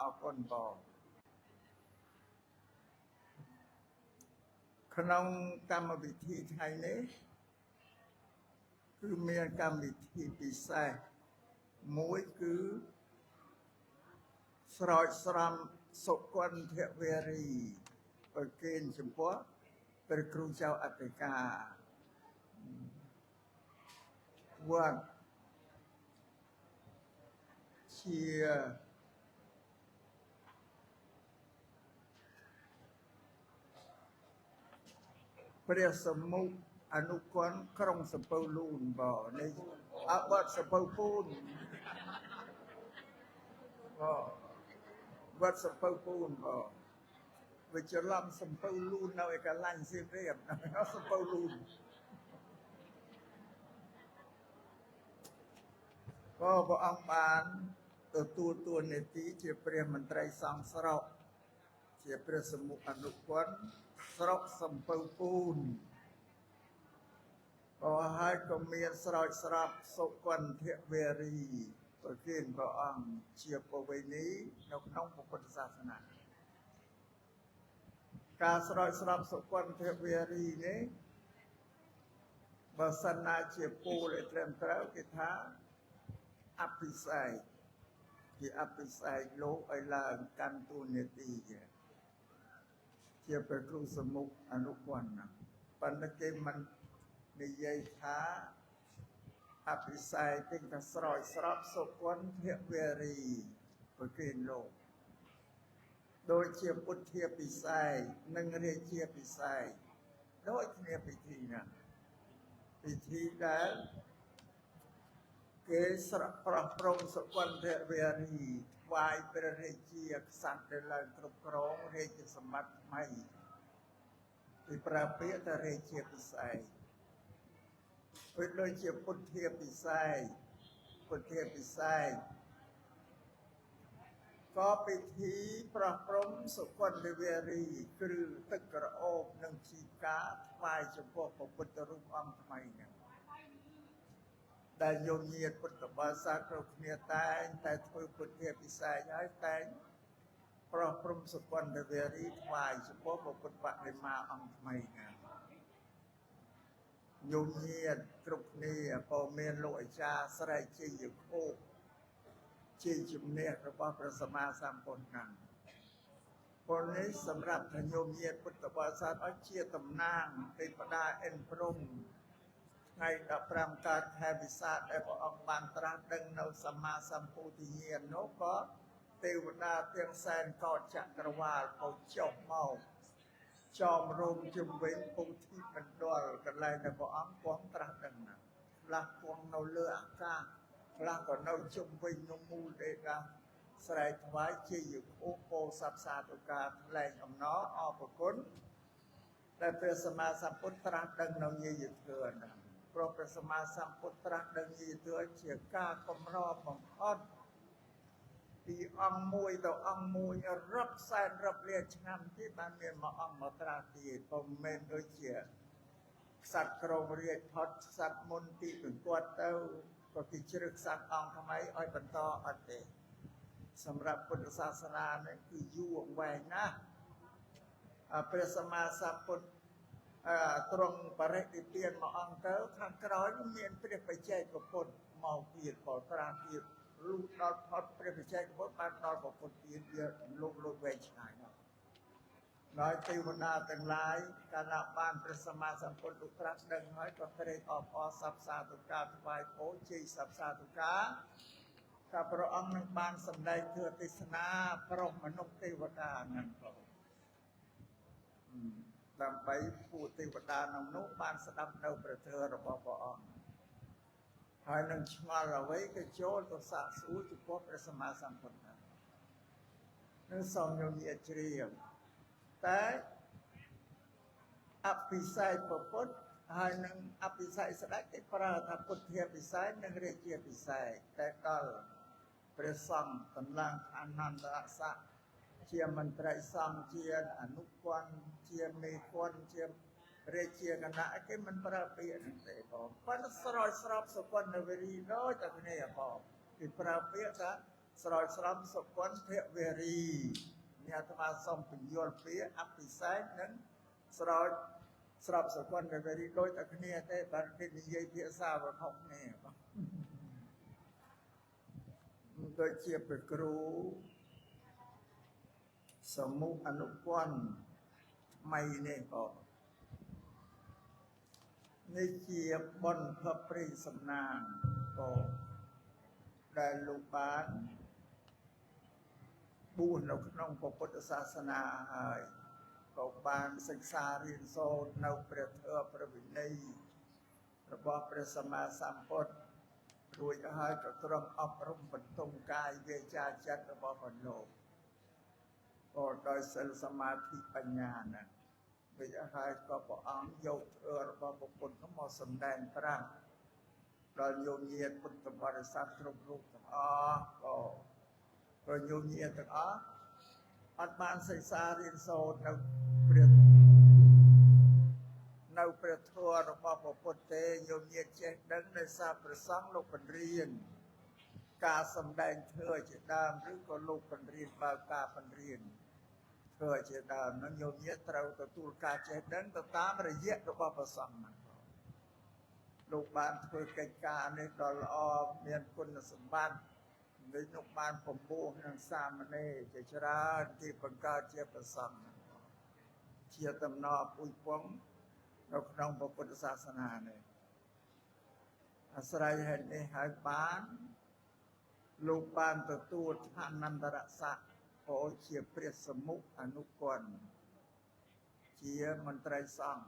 អរគុណបងក្នុងកម្មវិធីថ្ងៃនេះគឺមានកម្មវិធីពិសេសមួយគឺស្រោចស្រង់សុគន្ធវេរីប្រគេនចំពោះព្រះគ្រូចៅអធិការវត្តជាព្រះសមុខអនុគន្ធក្រុងសំពៅលូនបងនេះវត្តសំពៅពូនបងវត្តសំពៅពូនបងវាច្រឡំសំពៅលូននៅឯកន្លែងសៀមរាបសំពៅលូនព្រះអង្គបានទទួលតួនាទីជាព្រះមន្ត្រីសង្ឃស្រុកជាព្រះសមុខអនុគន្ធស្រុកសំពៅពូនហើយក៏មានស្រោចស្រពសុគន្ធវេរីប្រគេនព្រះអង្គជាប្រវេណីនៅក្នុងពុទ្ធសាសនាការស្រោចស្រពសុគន្ធវេរីនេះបើសិនណាជាពូលឲ្យត្រឹមត្រូវគេថាអភិសេកជាអភិសេកលោកឲ្យឡើងកាន់តួនាទីជាព្រះគ្រូសមុខអនុគន្ធណាប៉ុន្តែគេមិននិយាយថាអភិសេកគេថាស្រោចស្រពសុគន្ធវេរីប្រគេនលោកដូចជាពុទ្ធាពិសេសនិងរាជាពិសេសដូចគ្នាពិធីណាពិធីដែលគេស្រកប្រោះព្រំសុគន្ធវេរីថ្វាយព្រះរាជាក្សត្រដែលឡើងគ្រប់គ្រងរាជសម្បត្តិថ្មីគេប្រើពាក្យថារាជាពិសេសពេលដូចជាពុទ្ធាពិសេសក៏ពិធីប្រោះព្រំសុគន្ធវេរីគ្រឿងទឹកក្រអូបនិងជីកាថ្វាយចំពោះព្រះពុទ្ធរូបអង្គថ្មីនេះដែលយោញាតពុទ្ធបរិស័ទគ្រប់គ្នាតែធ្វើពុទ្ធាពិសេសហើយតែប្រោះព្រំសុគន្ធវេរីថ្វាយចំពោះព្រះពុទ្ធបដិមាអង្គថ្មីណាយោញាតគ្រប់គ្នាក៏មានលោកអាចារ្យស្រែកជាយគោជាជំនះរបស់ព្រះសម្មាសម្ពុទ្ធណាពលនេះសម្រាប់ញោមញាតពុទ្ធបរិស័ទឲ្យជាតំណាងទេវតាអិនព្រំថ្ងៃ15កើតខែវិសាខដែលព្រះអង្គបានត្រាស់ដឹងនៅសម្មាសម្ពុទ្ធញ្ញាណនោះក៏ទេវតាទាំងសែនកោដ្ឋចក្រវាលក៏ចុះមកចោមរោមជំវិញពុទ្ធិមណ្ឌលកន្លែងដែលព្រះអង្គគង់ត្រាស់ដឹងណាខ្លះគង់នៅលើអាកាសខ្លះក៏នៅជុំវិញនៅមូលទេកាស្រែកថ្វាយជាយគោពោសព្សាតុការថ្លែងអំណរអរគុណដែលព្រះសម្មាសម្ពុទ្ធត្រាស់ដឹងនៅញាយធម៌ណាព្រោះព្រះសម្មាសម្ពុទ្ធត្រាស់ដឹងញាយធម៌ជាការកម្របំផុតពីអង្គមួយទៅអង្គមួយរាប់សែនរាប់លានឆ្នាំទៀតបានមានមួយអង្គមកត្រាស់ទៀតពុំមែនដូចជាក្សត្រក្រុងរាជផុតក្សត្រមុនទីប្រកួតទៅក៏គេជ្រើសក្សត្រអង្គថ្មីឲ្យបន្តអត់ទេសម្រាប់ពុទ្ធសាសនានេះគឺយូរអង្វែងណាស់ព្រះសម្មាសម្ពុទ្ធទ្រង់បរិនិព្វានមួយអង្គទៅខាងក្រោយមានព្រះបច្ចេកពុទ្ធមកទៀតក៏ត្រាស់ទៀតលុះដល់ផុតព្រះបច្ចេកពុទ្ធបានដល់ពុទ្ធទៀតវាលោកវែងឆ្ងាយណាស់ដោយទេវតាទាំងឡាយកាលណាបានព្រះសម្មាសម្ពុទ្ធលោកត្រាស់ដឹងហើយក៏ត្រេកអរសព្ទសាធុការថ្វាយពោជ័យសព្ទសាធុការថាព្រះអង្គនឹងបានសម្ដែងធម៌ទេសនាប្រោះមនុស្សទេវតាហ្នឹងផងដើម្បីពួកទេវតាក្នុងនោះបានស្ដាប់នៅព្រះធម៌របស់ព្រះអង្គហើយនឹងឆ្ងល់អ្វីក៏ចូលទៅសាកសួរចំពោះព្រះសម្មាសម្ពុទ្ធនឹងសូមញោមញាតិជ្រាបតែអភិសេកពុទ្ធហើយនឹងអភិសេកស្ដេចគេប្រើថាពុទ្ធាពិសេសនិងរាជាពិសេសតែដល់ព្រះសង្ឃតម្លើងអនន្តរស័ក្តិជាមន្ត្រីសង្ឃជាអនុគន្ធជាមេគន្ធជារាជាគណៈគេមិនប្រើពាក្យហ្នឹងទេបងប៉ុន្តែស្រោចស្រពសុគន្ធវេរីដូចតែគ្នាបងគេប្រើពាក្យថា ស្រោចស្រពសុគន្ធភវេរីអ្នកអាត្មាសូមបញ្យល់ពាក្យអភិសេកនិងស្រោចស្រពសុគន្ធភវេរីដូចតែគ្នាទេបើគេនិយាយភាសាវត្ថុគ្នាបាទដូចជាព្រះគ្រូសមូហអនុពន្ធថ្មីនេះក៏នេះជាបុណ្យភពព្រៃសំណាងក៏ដែលលោកបានបួសនៅក្នុងពុទ្ធសាសនាហើយក៏បានសិក្សារៀនសូត្រនៅព្រះធម៌ព្រះវិន័យរបស់ព្រះសម្មាសម្ពុទ្ធរួចហើយក៏ទ្រង់អប់រំបន្ទង់កាយវាចាចិត្តរបស់ព្រះលោកក៏ដោយសិលសមាធិបញ្ញាណារួចហើយក៏ព្រះអង្គយកធម៌របស់ព្រះពុទ្ធមកសម្ដែងប្រាប់ដល់យោញាតិពុទ្ធបរិស័ទគ្រប់រូបទាំងអស់ក៏យោញាតិទាំងអស់អត់បានសិក្សារៀនសូត្រនៅព្រះធម៌របស់ព្រះពុទ្ធទេយោញាតិចេះដឹងដោយសារព្រះសង្ឃលោកបញ្រៀនការសម្ដែងធម៌ជាដើមឬក៏លោកបញ្រៀនបើការបញ្រៀនធម៌ជាដើមនឹងយោញាតិត្រូវទទួលការចេះដឹងទៅតាមរយៈរបស់ព្រះសង្ឃហ្នឹងលោកបានធ្វើកិច្ចការនេះដ៏ល្អមានគុណសម្បត្តិដោយលោកបានពពោះនឹងសាមណេរជាច្រើនទីបង្កើតជាព្រះសង្ឃជាតំណពុយពងនៅក្នុងពុទ្ធសាសនានេះអាស្រ័យហេតុនេះហើយបានលោកបានទទួលឋានន្តរស័ក្តិពោជាព្រះសមុខអនុគន្ធជាមន្ត្រីសង្ឃ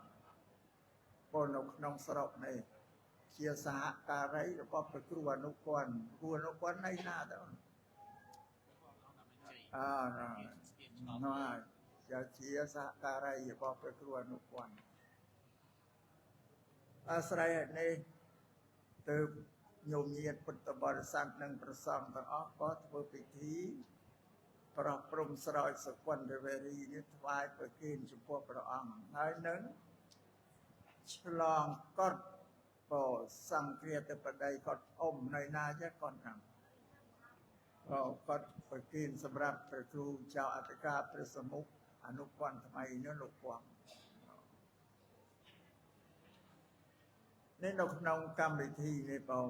ពលនៅក្នុងស្រុកនេះជាសហការីរបស់ព្រះគ្រូអនុគន្ធគ្រូអនុគន្ធនៅណាទៅជាសហការីរបស់ព្រះគ្រូអនុគន្ធអាស្រ័យនេះទើបញោមញាតិពុទ្ធបរិស័ទនិងព្រះសង្ឃទាំងអស់ក៏ធ្វើពិធីប្រោះព្រំស្រោចសុគន្ធវេរីនេះថ្វាយប្រគេនចំពោះព្រះអង្គហើយនឹងឆ្លងកត់ក៏សង្គ្រាទៅបដីគាត់អមនៅណាចេះគាត់ហ្នឹងគាត់ប្រគិនសម្រាប់ព្រះគ្រូចៅអធិការព្រះសមុខអនុពន្ធថ្មីនោះលោកពងនេះនៅក្នុងកម្មវិធីនេះបង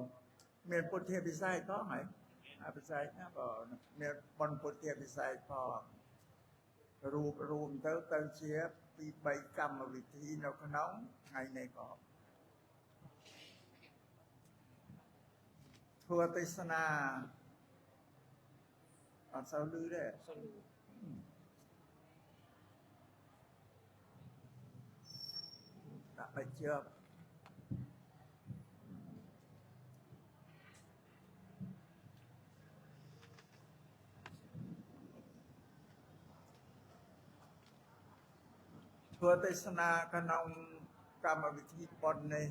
មានពុទ្ធិពិសេសផងហើយអភិសេកណាបងមានបុណ្យពុទ្ធិពិសេសផងរួមទៅជាពី3កម្មវិធីនៅក្នុងថ្ងៃនេះផងធ្វើទេសនាអត់សូវលឺទេដាក់បិជើបធ្វើទេសនាក្នុងកម្មវិធីបុណ្យនេះ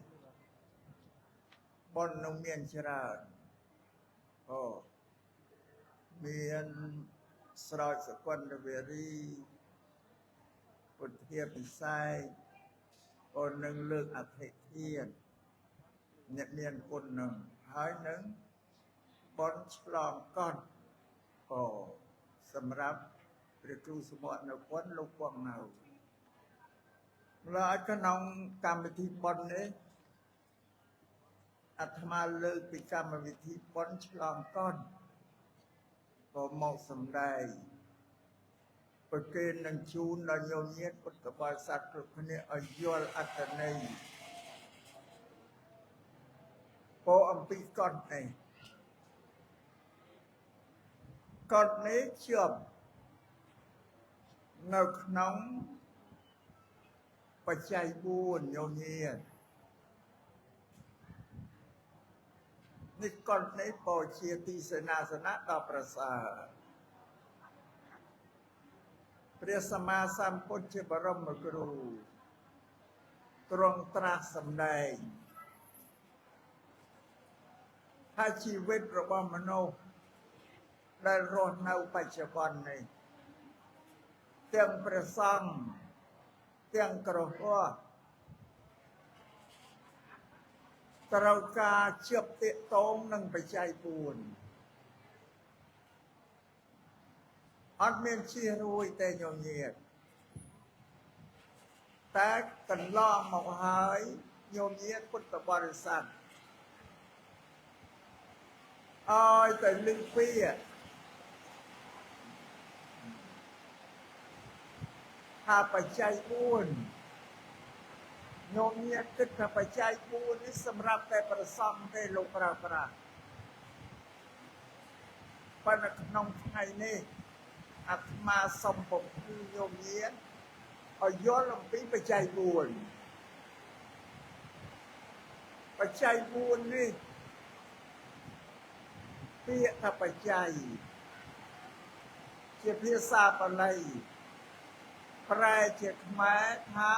បុណ្យនឹងមានច្រើនមានស្រោចសុគន្ធវេរីពុទ្ធិពិសេសក៏នឹងលើកអធិធានអ្នកមានគុណនឹងហើយនឹងបុណ្យឆ្លងកត់ក៏សម្រាប់ព្រះគ្រូសមត្ថនៅគុណលោកពងនៅឡើយក្នុងកម្មវិធីបុណ្យនេះអាត្មាលើកពីកម្មវិធីបុណ្យឆ្លងកត់ក៏មកសម្ដែងប្រគេននឹងជូនដល់ញោមញាតិពុទ្ធបរិស័ទគ្រប់គ្នាឲ្យយល់អត្ថន័យពោអំពីកត់នេះជាប់នៅក្នុងបច្ច័យ4ញោមញាតិនេះកត់នេះពោជាទីសេនាសនៈដ៏ប្រសើរព្រះសម្មាសម្ពុទ្ធជាបរមគ្រូទ្រង់ត្រាស់សម្ដែងថាជីវិតរបស់មនុស្សដែលរស់នៅបច្ចុប្បន្ននេះទាំងព្រះសង្ឃទាំងគ្រហស្ថត្រូវការជប់ទាក់ទងនឹងបច្ច័យ4 អត់មានជារួយទេញោមញាតតែកន្លងមកហើយញោមញាតពុទ្ធបរិស័ទអើយតែលឺពីថាបច្ច័យ4ញោមញាតគិតថាបច្ច័យ4នេះសម្រាប់តែប្រសង់ទេលោកប្រើប្រាស់ប៉ុន្តែក្នុងថ្ងៃនេះអាត្មាសូមពំភឺញោមញាតឲ្យយល់អំពីបច្ច័យ4បច្ច័យ4នេះពាក្យថាបច្ច័យជាភាសាបាលីប្រែជាខ្មែរថា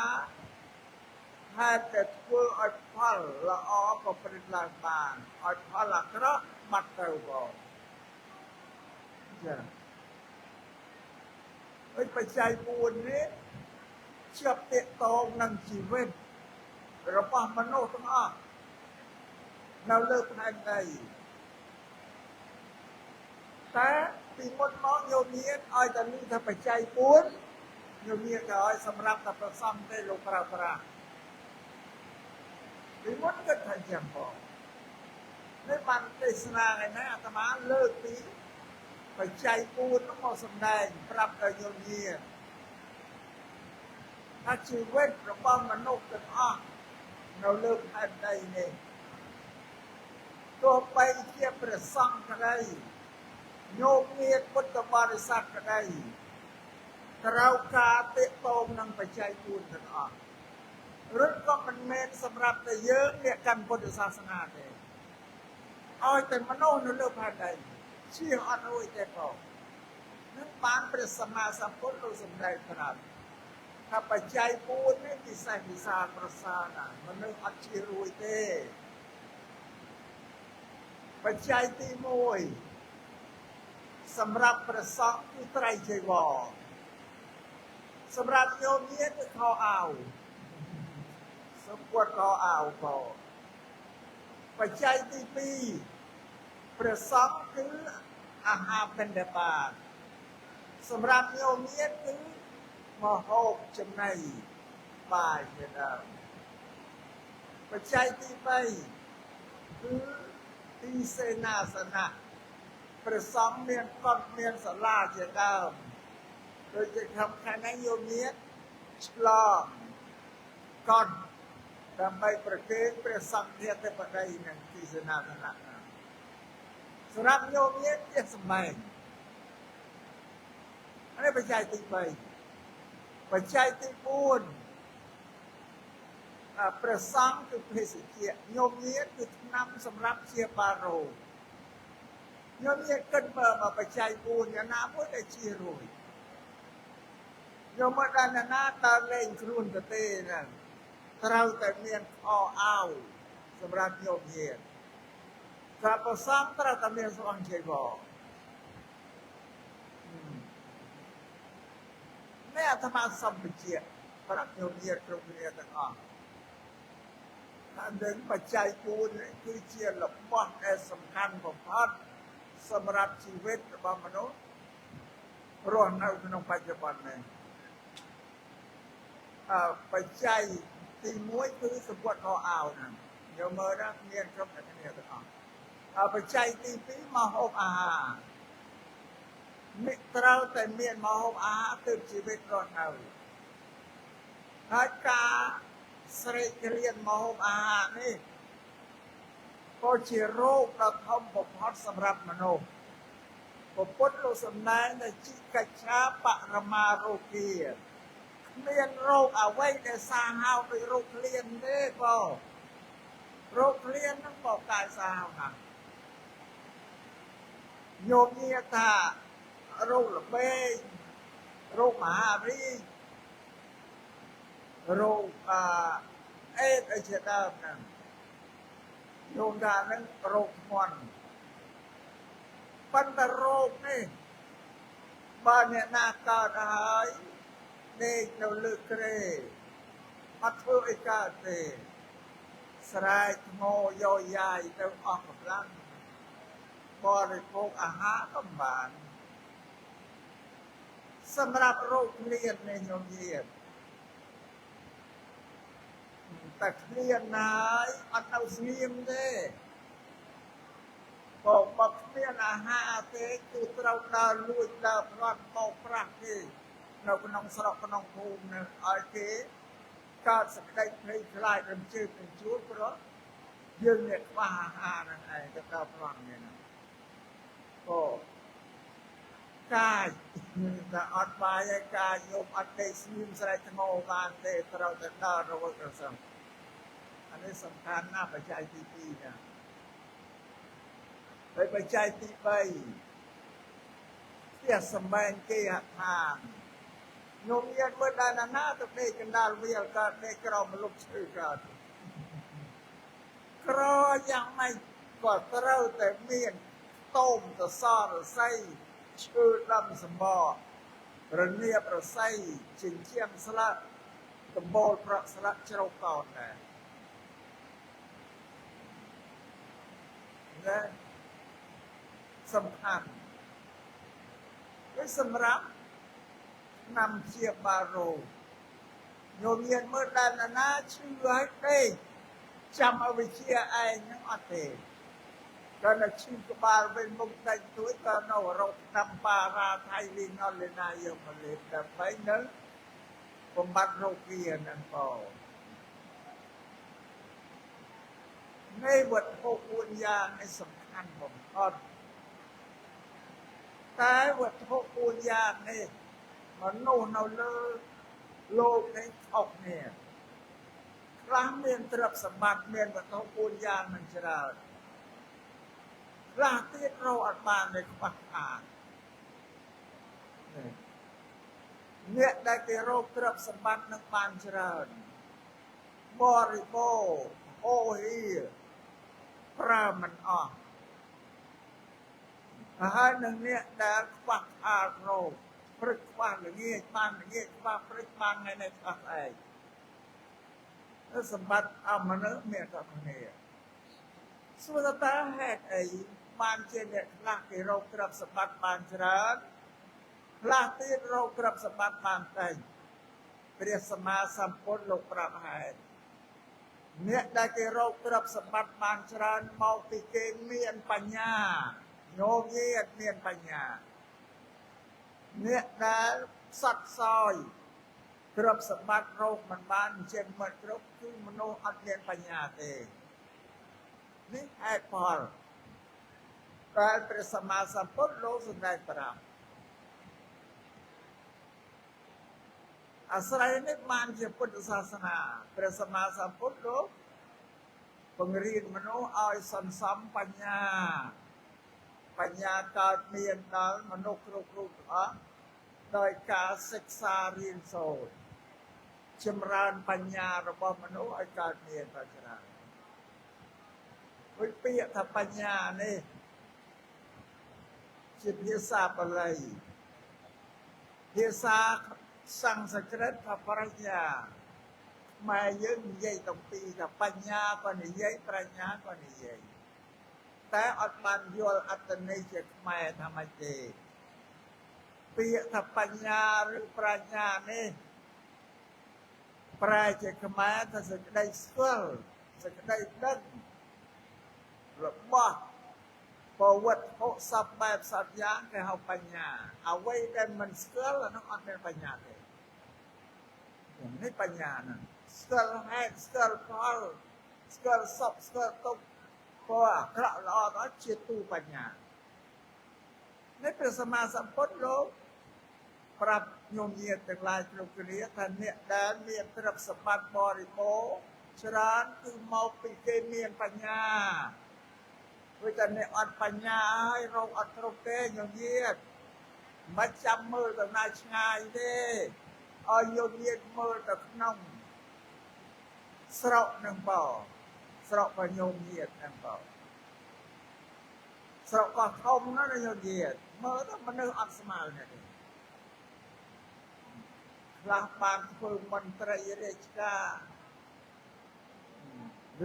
ហេតុតែធ្វើឲ្យផលល្អប្រព្រឹត្តឡើងបានឲ្យផលអាក្រក់បាត់ទៅបងចា៎ហើយបច្ច័យ4នេះជាប់ទាក់ទងនឹងជីវិតរបស់មនុស្សទាំងអស់នៅលើផ្នែកដីតែពីមុនមកញោមញាតឲ្យតែឮថាបច្ច័យ4ញោមញាតក៏ឲ្យសម្រាប់តែប្រសំទេលោកប្រើប្រាស់ពីមុនគិតថាយ៉ាងផងនេះបានទេសនាថ្ងៃនេះអាត្មាលើកពីបច្ច័យ4នោះមកសម្ដែងប្រាប់ដល់ញោមញាតថាជីវិតរបស់មនុស្សទាំងអស់នៅលើផែនដីនេះទោះបីជាព្រះសង្ឃក្តីញោមញាតពុទ្ធបរិស័ទក្តីត្រូវការទាក់ទងនឹងបច្ច័យ4ទាំងអស់ឬក៏មិនមែនសម្រាប់តែយើងអ្នកកាន់ពុទ្ធសាសនាទេឲ្យតែមនុស្សនៅលើផែនដីជាអត់រួចទេផងនឹងបានព្រះសម្មាសម្ពុទ្ធលោកសម្ដែងប្រាប់ថាបច្ច័យ4នេះពិសេសវិសាលប្រសើរណាស់មនុស្សអត់ជារួចទេបច្ច័យទី1សម្រាប់ព្រះសង្ឃគឺត្រៃចីវរសម្រាប់ញោមញាតគឺខោអាវសម្ពុតខោអាវក៏បច្ច័យទី2ព្រះសង្ឃគឺអាហារបិណ្ឌបាតសម្រាប់ញោមញាតគឺមហូបចំណីបាយជាដើមបច្ច័យទី3គឺទីសេនាសនៈព្រះសង្ឃមានកុដិមានសាលាជាដើមដូចជាខំខាងនេះញោមញាតឆ្លងកុដិដើម្បីប្រគេនព្រះសង្ឃធាតុបតីនឹងទីសេនាសនៈសម្រាប់ញោមញាតជាសម្បែងនេះបច្ច័យទី3បច្ច័យទី4ព្រះសង្ឃគឺភេសជ្ជៈញោមញាតគឺថ្នាំសម្រាប់ព្យាបាលរោគញោមញាតគិតមើលមកបច្ច័យ4យ៉ាងណាមួយដែលជារួយញោមមកដល់ណាតើលេងខ្លួនទៅទេហ្នឹងត្រូវតែមានខោអាវសម្រាប់ញោមញាតស្រាប់ព្រះសង្ឃត្រូវតែមានស្បង់ចីវរនេះអាត្មាសម្បជាប្រាប់ញោមញាតគ្រប់គ្នាទាំងអស់ថានឹងបច្ច័យ4នេះគឺជារបស់ដែលសំខាន់បំផុតសម្រាប់ជីវិតរបស់មនុស្សរស់នៅក្នុងបច្ចុប្បន្ននេះបច្ច័យទី1គឺសម្ពុតខោអាវហ្នឹងយកមើលណាមានគ្រប់តែគ្នាទាំងអស់បច្ច័យទី2មហូបអាហារនេះត្រូវតែមានមហូបអាហារទើបជីវិតរស់នៅហើយការស្រេកក្រៀនមហូបអាហារនេះក៏ជារោគដ៏ធំបំផុតសម្រាប់មនុស្សពុទ្ធលោកសម្ដែងថាជីកិច្ឆាបរមារោគាគ្មានរោគអ្វីដែលសាហាវដូចរោគក្លៀនទេបងរោគក្លៀនហ្នឹងបកកាយសាហាវណាស់ញោមញាតថារោគល្បេងរោគមហារីករោគអេដអីជាដើមហ្នឹងញោមថាហ្នឹងរោគធ្ងន់ប៉ុន្តែរោគនេះបើអ្នកណាកើតហើយដេកនៅលើគ្រែអត់ធ្វើអីកើតទេស្រែកថ្មយោយាយទៅអស់កម្លាំងបរិភោគអាហារក៏បាន សម្រាប់រោគគ្លៀននេះញោមញាតិតែគ្លៀនណាយអត់ទៅស្ងៀមទេបើគ្មានអាហារទេគឺត្រូវដើរលួចដើរផ្លាត់បោកប្រាស់គេនៅក្នុងស្រុកក្នុងភូមិនឹងឲ្យគេកើតសេចក្តីភ័យខ្លាចរំជើបរំជួលព្រោះយើងអ្នកខ្វះអាហារហ្នឹងឯងទៅដើរផ្លាត់នេះណាកាយតែអត់បាយហើយកាយយកអត់ទេស្ងៀមស្រែកថ្មបានទេត្រូវតែដើររវល់ទៅសឹងអានេះសំខាន់ណាស់បច្ច័យទី2ណាហើយបច្ច័យទី3ផ្ទះសម្បែងគេហដ្ឋានញោមញាតិមើលដល់ណាទៅដេកកណ្ដាលវាលកើតដេកក្រោមម្លប់ឈើកើតក្រយ៉ាងម៉េចក៏ត្រូវតែមានតោមសសរស័យឈើដំសម្បករនាបរស័យចិញ្ចៀងស្លាកដំបូលប្រក់ស្លាកជ្រោកកោតដែរណាសំខាន់វាសម្រាប់năm chia ba rô nhôm nhiên mới đàn là na chưa hết đây chăm ở vị chia ai những ở thể cho nên chim của ba bên mông tay túi cho nó rộng năm ba ra thay vì nó lên này giờ mà lên là phải nhớ còn bắt rô kia nâng bò ngay vật hộ quân gia ngay sầm khăn bổng con cái vật hộ quân gia này mà nó lô cái học nè ra miền trập sầm bát miền và thâu buôn giang mình chờ ra tiết rau ăn bàn để bắt à nghĩa đại cái rau trập sầm bát nước bàn chờ bò ri bò ô hi pra mình hai nâng nghĩa đã bắt à rauព្រឹកខ្វះល្ងាចបានល្ងាចខ្វះព្រឹកបានថ្ងៃនេះខ្វះឯងសម្បត្តិអមនុស្សមានតែគ្នាសួរតើហេតុអីបានជាអ្នកខ្លះគេរកទ្រព្យសម្បត្តិបានច្រើនខ្លះទៀតរកទ្រព្យសម្បត្តិបានតិចព្រះសម្មាសម្ពុទ្ធលោកប្រាប់ហេតុអ្នកដែលគេរកទ្រព្យសម្បត្តិបានច្រើនមកពីគេមានបញ្ញាញោមញាតិមានបញ្ញាអ្នកដែលសត្វសោយទ្រព្យសម្បត្តិរកមិនបានចេញមកគ្រប់គឺមនុស្សអត់មានបញ្ញាទេនេះហេតុផលតែព្រះសម្មាសម្ពុទ្ធលោកសម្ដែងប្រាប់អាស្រ័យនេះបានជាពុទ្ធសាសនាព្រះសម្មាសម្ពុទ្ធលោកបង្រៀនមនុស្សឲ្យសន្សំបញ្ញាកើតមានដល់មនុស្សគ្រប់រូបអស់ដោយការសិក្សារៀនសូត្រចម្រើនបញ្ញារបស់មនុស្សឲ្យកើតមានបញ្ញាវិពាក្យថាបញ្ញានេះជាភាសាបាលីភាសាសំស្ក្រឹតថាប្រាជ្ញាម៉ែយើងនិយាយទាំងពីរថាបញ្ញាក៏និយាយប្រាជ្ញាក៏និយាយតែអត់បានយល់អត្ថន័យជាខ្មែរថាម៉េចទេពាក្យថាបញ្ញាឬប្រាជ្ញានេះប្រែជាខ្មែរថាសេចក្តីស្គាល់សេចក្តីដឹងរបស់ពវត្ថុសពបែបសត្វយ៉ាងគេហៅបញ្ញាអ្វីដែលមិនស្គាល់អានោះអត់មានបញ្ញាទេនេះបញ្ញាណាស្គាល់ហេតុស្គាល់ផលស្គាល់សពស្គាល់ទុក្ខព្រោះអាក្រក់ល្អដល់ជាទូបញ្ញានេះព្រះសម្មាសម្ពុទ្ធលោកប្រាប់ញោមញាតិទាំងឡាយគ្រប់គ្នាថាអ្នកដែលមានទ្រព្យសម្បត្តិបរិបូរណ៍ច្រើនគឺមកពីគេមានបញ្ញាព្រោះតែអ្នកអត់បញ្ញាហើយរកអត់គ្រប់ទេញោមញាតិមិនចាំមើលទៅណាឆ្ងាយទេឲ្យញោមញាតិមើលទៅក្នុងស្រុកនឹងបោស្រុករបស់ញោមញាតិនឹងបោស្រុកក៏ធំណាស់ញោមញាតិមើលទៅមនុស្សអត់ស្មើនេះខ្លះបានធ្វើមន្ត្រីរាជការ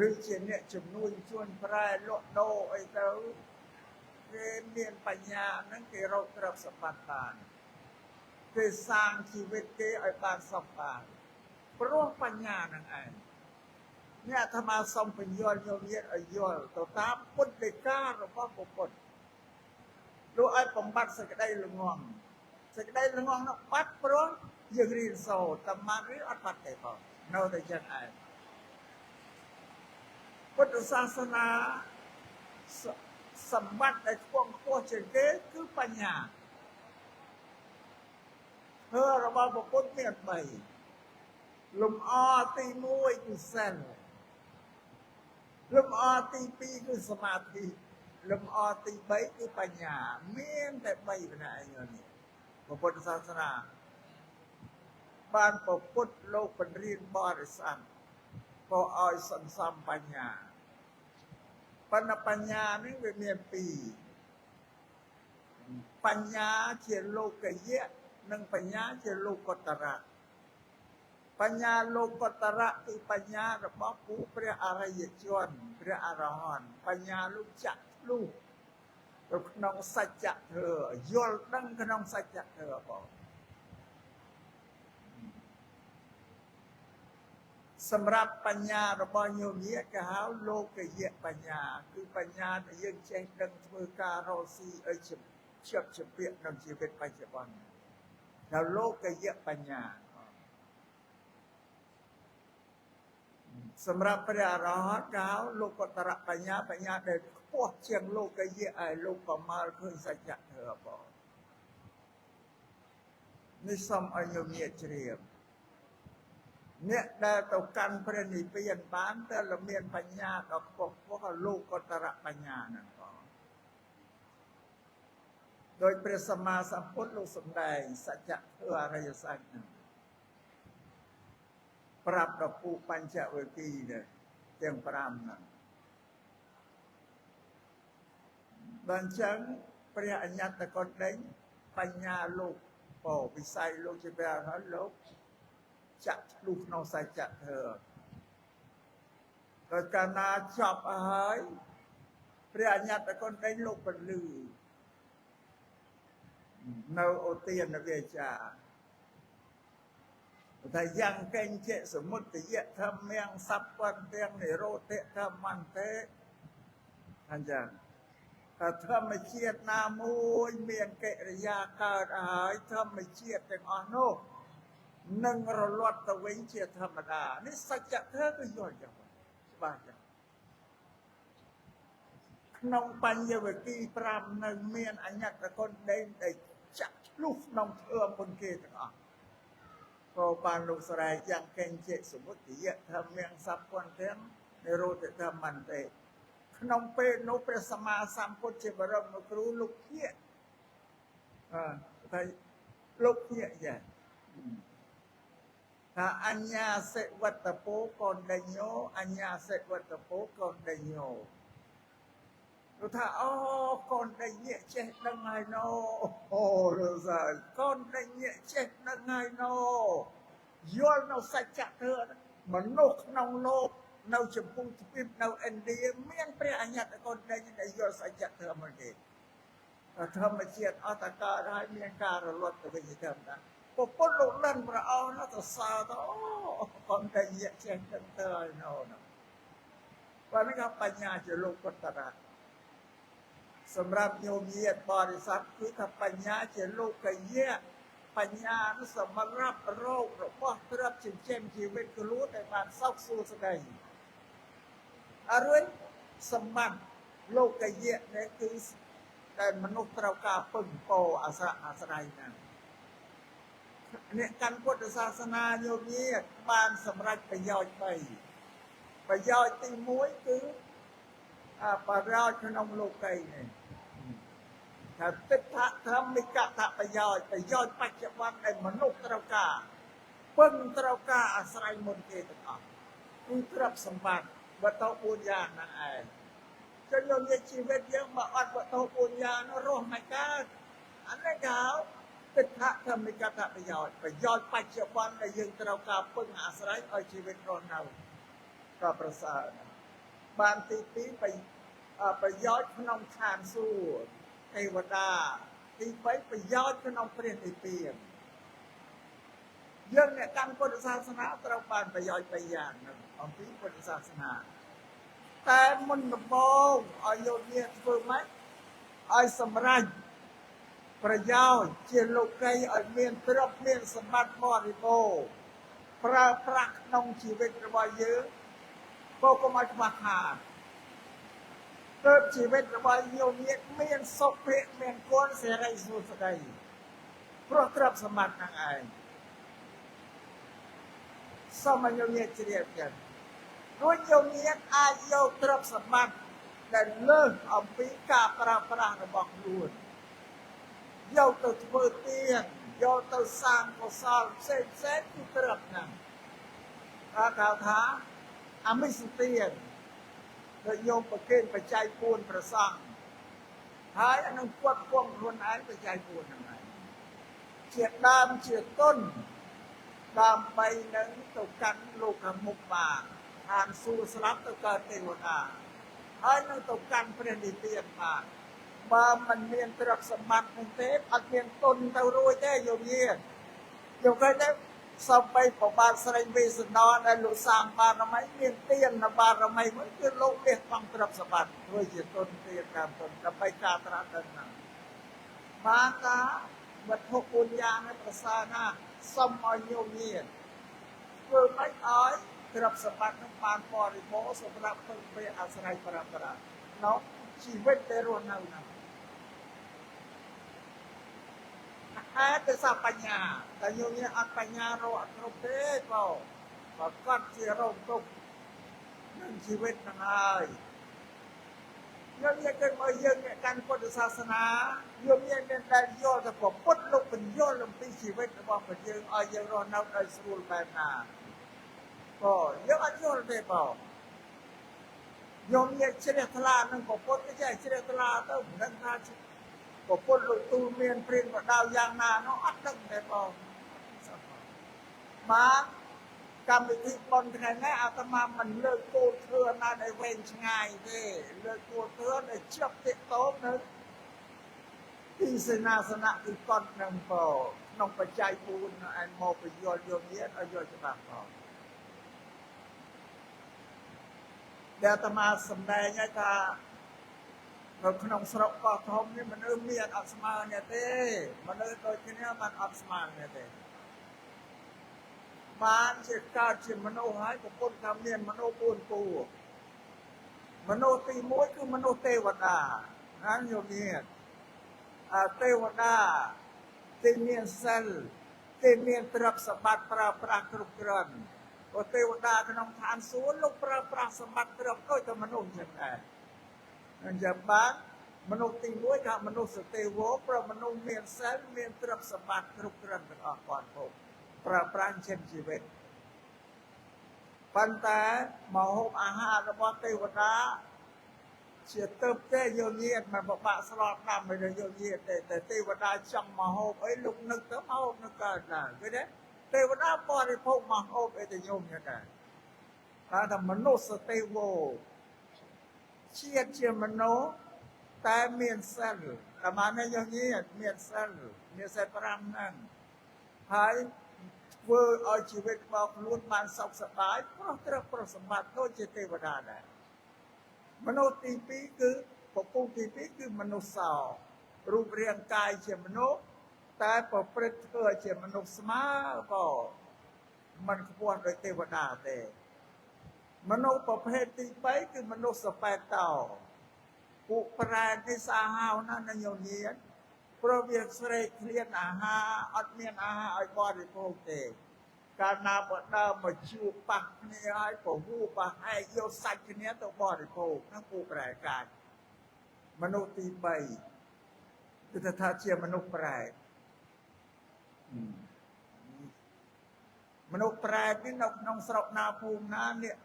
ឬជាអ្នកជំនួយជួនប្រែលក់ដូរអីទៅគេមានបញ្ញាហ្នឹងគេរកទ្រព្យសម្បត្តិបាន គេសាងជីវិតគេឲ្យបានសុខបានព្រោះបញ្ញានឹងឯងអ្នកអាត្មាសូមបញ្យល់ញោមញាតឲ្យយល់ទៅតាមពុទ្ធដីការបស់ព្រះពុទ្ធលោកឲ្យបំបត្តិសេចក្តីល្ងងសេចក្តីល្ងងនោះបាត់ព្រោះយើងរៀនសូត្រតែមករៀនអត់បាត់ទេបងនៅតែចឹងឯងពុទ្ធសាសនាសម្បត្តិដែលខ្ពង់ខ្ពស់ជាងគេគឺបញ្ញាធ្វើរបស់ព្រះពុទ្ធមាន3លំអទី1គឺសិលលំអទី2គឺសមាធិលំអទី3គឺបញ្ញាមានតែ3ប៉ុណ្ណាឯងនេះព្រះពុទ្ធសាសនាបានព្រះពុទ្ធលោកបញ្រៀនបរិស័ទក៏ឲ្យសន្សំបញ្ញាបណ្ណបញ្ញានេះវាមាន2បញ្ញាជាលោកយៈនិងបញ្ញាជាលោកុត្តរៈបញ្ញាលោកុត្តរៈគឺបញ្ញារបស់ព្រះអរិយជនព្រះអរហន្តបញ្ញាលោកចាក់លុះទៅក្នុងសច្ចធម៌យល់ដឹងក្នុងសច្ចធម៌បងសម្រាប់បញ្ញារបស់ញោមញាតគេហៅលោកយៈបញ្ញាគឺបញ្ញាដែលយើងចេះដឹងធ្វើការរកស៊ីឲ្យជាប់ជាពាក្យក្នុងជីវិតបច្ចុប្បន្នដល់លោកយៈបញ្ញាសម្រាប់ព្រះអរហន្តគេហៅលោកុត្តរបញ្ញាបញ្ញាដែលខ្ពស់ជាងលោកយៈឲ្យលោកប្រមាលឃើញសច្ចធម៌បងនេះសូមឲ្យញោមញាតជ្រាបអ្នកដែលទៅកាន់ព្រះនិព្វានបានតែលមានបញ្ញាដ៏ខ្ពស់ខ្ពស់លោកុត្តរបញ្ញាហ្នឹងបងដោយព្រះសម្មាសម្ពុទ្ធលោកសម្ដែងសច្ចធម៌អរិយសច្ចហ្នឹងប្រាប់ដល់ពូបញ្ចវេគីនេះទាំង5ហ្នឹងបានចឹងព្រះអញ្ញត្តកុដេញបញ្ញាលោកពោវិស័យលោកជាព្រះអរហន្តលោកចាក់ឆ្លុះក្នុងសច្ចធម៌ដល់កាលណាចប់ហើយព្រះអញ្ញត្តកុដេញលោកពលឺនៅអូទានវិជ្ជាតែយ៉ាងកេញចេសមុទយៈធម្មំសព្វន្ទាំងនិរោធធម្មន្តិអញ្ចឹងតែធម្មជាតិណាមួយមានកិរិយាកើតហើយធម្មជាតិទាំងអស់នោះនឹងរលត់ទៅវិញជាធម្មតានេះសច្ចធម៌គឺយល់ចឹងច្បាស់ចឹងក្នុងបញ្ញវគិ5នៅមានអញ្ញត្តកុដេញដែលចាក់ឆ្លុះក្នុងធម៌មុនគេទាំងអស់ក៏បានលោកស្រែកយ៉ាងកេញចេសមុទយៈធម្មំសព្វន្ទាំងនិរោធធម្មន្តិក្នុងពេលនោះព្រះសម្មាសម្ពុទ្ធជាបរមគ្រូលោកភ្ញាក់តែលោកភ្ញាក់យ៉ាងថាអញ្ញាសិវត្តពោកនដេញោអញ្ញាសិវត្តពោកនដេញោលោកថាអូកនដេញចេះដឹងហើយណូអូលោកសាកនដេញចេះដឹងហើយណូយល់នៅសច្ចធម៌មនុស្សក្នុងលោកនៅចម្ពោះទ្វីបនៅឥណ្ឌាមានព្រះអញ្ញត្តកុដេញដែលយល់សច្ចធម៌មកទេធម្មជាតិអត់តកើតហើយមានការរលត់ទៅវិញធម្មតាពុទ្ធលោកលិនព្រះអង្គនោះទៅសើទៅអូកនតែយៈចេះដឹងទៅហើយណូបាទនេះក៏បញ្ញាជាលោកុត្តរៈសម្រាប់ញោមញាតបរិស័ទគឺថាបញ្ញាជាលោកយៈបញ្ញានោះសម្រាប់រោគរបស់ទ្រព្យចិញ្ចឹមជីវិតខ្លួនដែលបានសុខសួស្តីអរុញសម្បត្តិលោកយៈនេះគឺតែមនុស្សត្រូវការពឹងពោអាស្រ័យណាអ្នកកាន់ពុទ្ធសាសនាញោមញាតបានសម្រេចប្រយោជន៍3ប្រយោជន៍ទី1គឺប្រយោជន៍ក្នុងលោកីនេះថាទិដ្ឋធម្មិកតប្រយោជន៍បច្ចុប្បន្នដែលមនុស្សត្រូវការពឹងត្រូវការអាស្រ័យមុនគេទាំងអស់គឺទ្រព្យសម្បត្តិវត្ថុ4យ៉ាងហ្នឹងឯងចុះញោមញាតជីវិតយើងបើអត់វត្ថុ4យ៉ាងនោះរស់មិនកើតអានេះគេហៅទិដ្ឋធម្មិកតប្រយោជន៍បច្ចុប្បន្នដែលយើងត្រូវការពឹងអាស្រ័យឲ្យជីវិតរស់នៅក៏ប្រសើរបានទី2ប្រយោជន៍ក្នុងឋានសួគ៌ទេវតាទី3ប្រយោជន៍ក្នុងព្រះនិព្វាន យើងអ្នកកាន់ពុទ្ធសាសនាត្រូវបានប្រយោជន៍3យ៉ាងអំពីពុទ្ធសាសនាតែមុនដំបូងឲ្យយោធាធ្វើម៉េចឲ្យសម្រេចប្រយោជន៍ជាលោកីឲ្យមានទ្រព្យមានសម្បត្តិបរិបូរណ៍ប្រើប្រាស់ក្នុងជីវិតរបស់យើងក៏កុំឲ្យខ្វះខាតទើបជីវិតរបស់យោធាមានសុខភាពមានគុណសេរីសុខស្ដីព្រោះទ្រព្យសម្បត្តិហ្នឹងឯងសូមឲ្យយោធាជ្រាបចឹងរួចយោធាអាចយកទ្រព្យសម្បត្តិដែលលើសអំពីការប្រើប្រាស់របស់ខ្លួនយកទៅធ្វើទានយកទៅសាងកុសលផ្សេងគឺទ្រព្យហ្នឹងគេហៅថាអមិសទានដោយយកប្រគេនបច្ច័យ4ប្រសង់ហើយអានឹងគាត់គង់ខ្លួនឯងបច្ច័យ4ហ្នឹងឯងជាដើមជាទុនដើម្បីនឹងទៅកាន់លោកខាងមុខបានឋានសួគ៌ស្លាប់ទៅកើតទេវតាហើយនឹងទៅកាន់ព្រះនិព្វានបានបើមិនមានទ្រព្យសម្បត្តិនោះទេអត់មានទុនទៅរួចទេយោធាយកឃើញទេសំបីប្របាទស្រីវិសណរដែលលោកសាងបារមីមានទានបារមីមួយគឺលោកលះបង់ទ្រព្យសម្បត្តិធ្វើជាទុនទានតាមទុនដើម្បីការត្រាស់ដឹងណាបានថាវត្ថុ4យ៉ាងនេះប្រសើរណាស់សូមឲ្យញោមញាណធ្វើម៉េចឲ្យទ្រព្យសម្បត្តិនឹងបានបរិបូរណ៍សម្រាប់ពឹងពាក់អាស្រ័យប្រាជ្ញានៅជីវិតដែលរស់នៅណាហេតុតែបញ្ញាតែញោមញាណអត់បញ្ញារកអត់គ្រប់ទេបងបើគាត់ជារងទុក្ខនឹងជីវិតនឹងហើយញោមញាណគិតមើលយើងអ្នកកាន់ពុទ្ធសាសនាញោមញាណមានតែយល់តែពុទ្ធលោកបញ្យល់អំពីជីវិតរបស់ព្រះយើងឲ្យយើងរស់នៅដោយស្រួលបែបណាបងយើងអត់យល់ទេបងញោមញាណជ្រះថ្លានឹងពុទ្ធគេចេះជ្រះថ្លាទៅមិនដឹងថាពុទ្ធលោកទូលមានព្រានបដៅយ៉ាងណានោះអត់ដឹងទេបងបាទកម្មវិធីបុណ្យថ្ងៃនេះអាត្មាមិនលើកគោលធ្វើណាដែលវែងឆ្ងាយទេលើកគោលធ្វើដែលជាប់ទាក់ទងនៅទីសេនាសនៈទីកត់នឹងបងក្នុងបច្ច័យ4ឯមកបញ្យល់យោធាឲ្យយល់ច្បាស់ផងដែលអាត្មាសម្ដែងឲ្យថានៅក្នុងស្រុកកោះធំនេះមនុស្សមានអត់ស្មើនេះទេមនុស្សដូចគ្នាបានអត់ស្មើនេះទេបានជាកើតជាមនុស្សហើយប្រពន្ធថាមានមនុស្ស4ពូមនុស្សទី1គឺមនុស្សទេវតាណាញោមញាណទេវតាទីមានសិលទីមានទ្រព្យសម្បត្តិប្រើប្រាស់គ្រប់គ្រាន់ព្រោះទេវតាក្នុងឋានសួគ៌លោកប្រើប្រាស់សម្បត្តិទ្រព្យដូចតែមនុស្សចឹងដែរអញ្ចឹងបាទមនុស្សទី1ថាមនុស្សទេវព្រោះមនុស្សមានសិលមានទ្រព្យសម្បត្តិគ្រប់គ្រាន់ទាំងអស់គាត់ពុកប្រើប្រាស់ចិនជីវិតប៉ុន្តែមហូបអាហាររបស់ទេវតាជាទៅទេយោញាតមិនបបាក់ស្របតាមឲ្យយោញាតទេតែទេវតាចង់មហូបអីលោកនឹកទៅមហូបនឹងកើតឡើងឃើញទេទេវតាបរិភោគមហូបអីទៅញោមយ៉ាងដែរថាមនុស្សទេវជាតិជាមនុស្សតែមានសិលតែបានយោញាតមានសិល5ហ្នឹងហើយធ្វើឲ្យជីវិតរបស់ខ្លួនបានសុខសប្បាយព្រោះត្រូវប្រសម្បត្តិដូចជាទេវតាដែរមនុស្សទី2គឺពពុះទី2គឺមនុស្សសោរូបរាងកាយជាមនុស្សតែប្រព្រឹត្តធ្វើជាមនុស្សស្មើក៏មិនខ្ពស់ដោយទេវតាទេមនុស្សប្រភេទទី3គឺមនុស្សសបែតតោពួកប្រែនេះសាហាវណាស់នៅញោមញាណព្រោះវាស្រេកឃ្លានអាហារអត់មានអាហារឲ្យបរិភោគទេកាលណាបដើមមកជួបប៉ះគ្នាឲ្យប្រហូបប្រហែកយកសាច់គ្នាទៅបរិភោគហ្នឹងពួកប្រែកាចមនុស្សទី3គឺថាជាមនុស្សប្រែមនុស្សប្រែនេះនៅក្នុងស្រុកណាភូមិណានេះ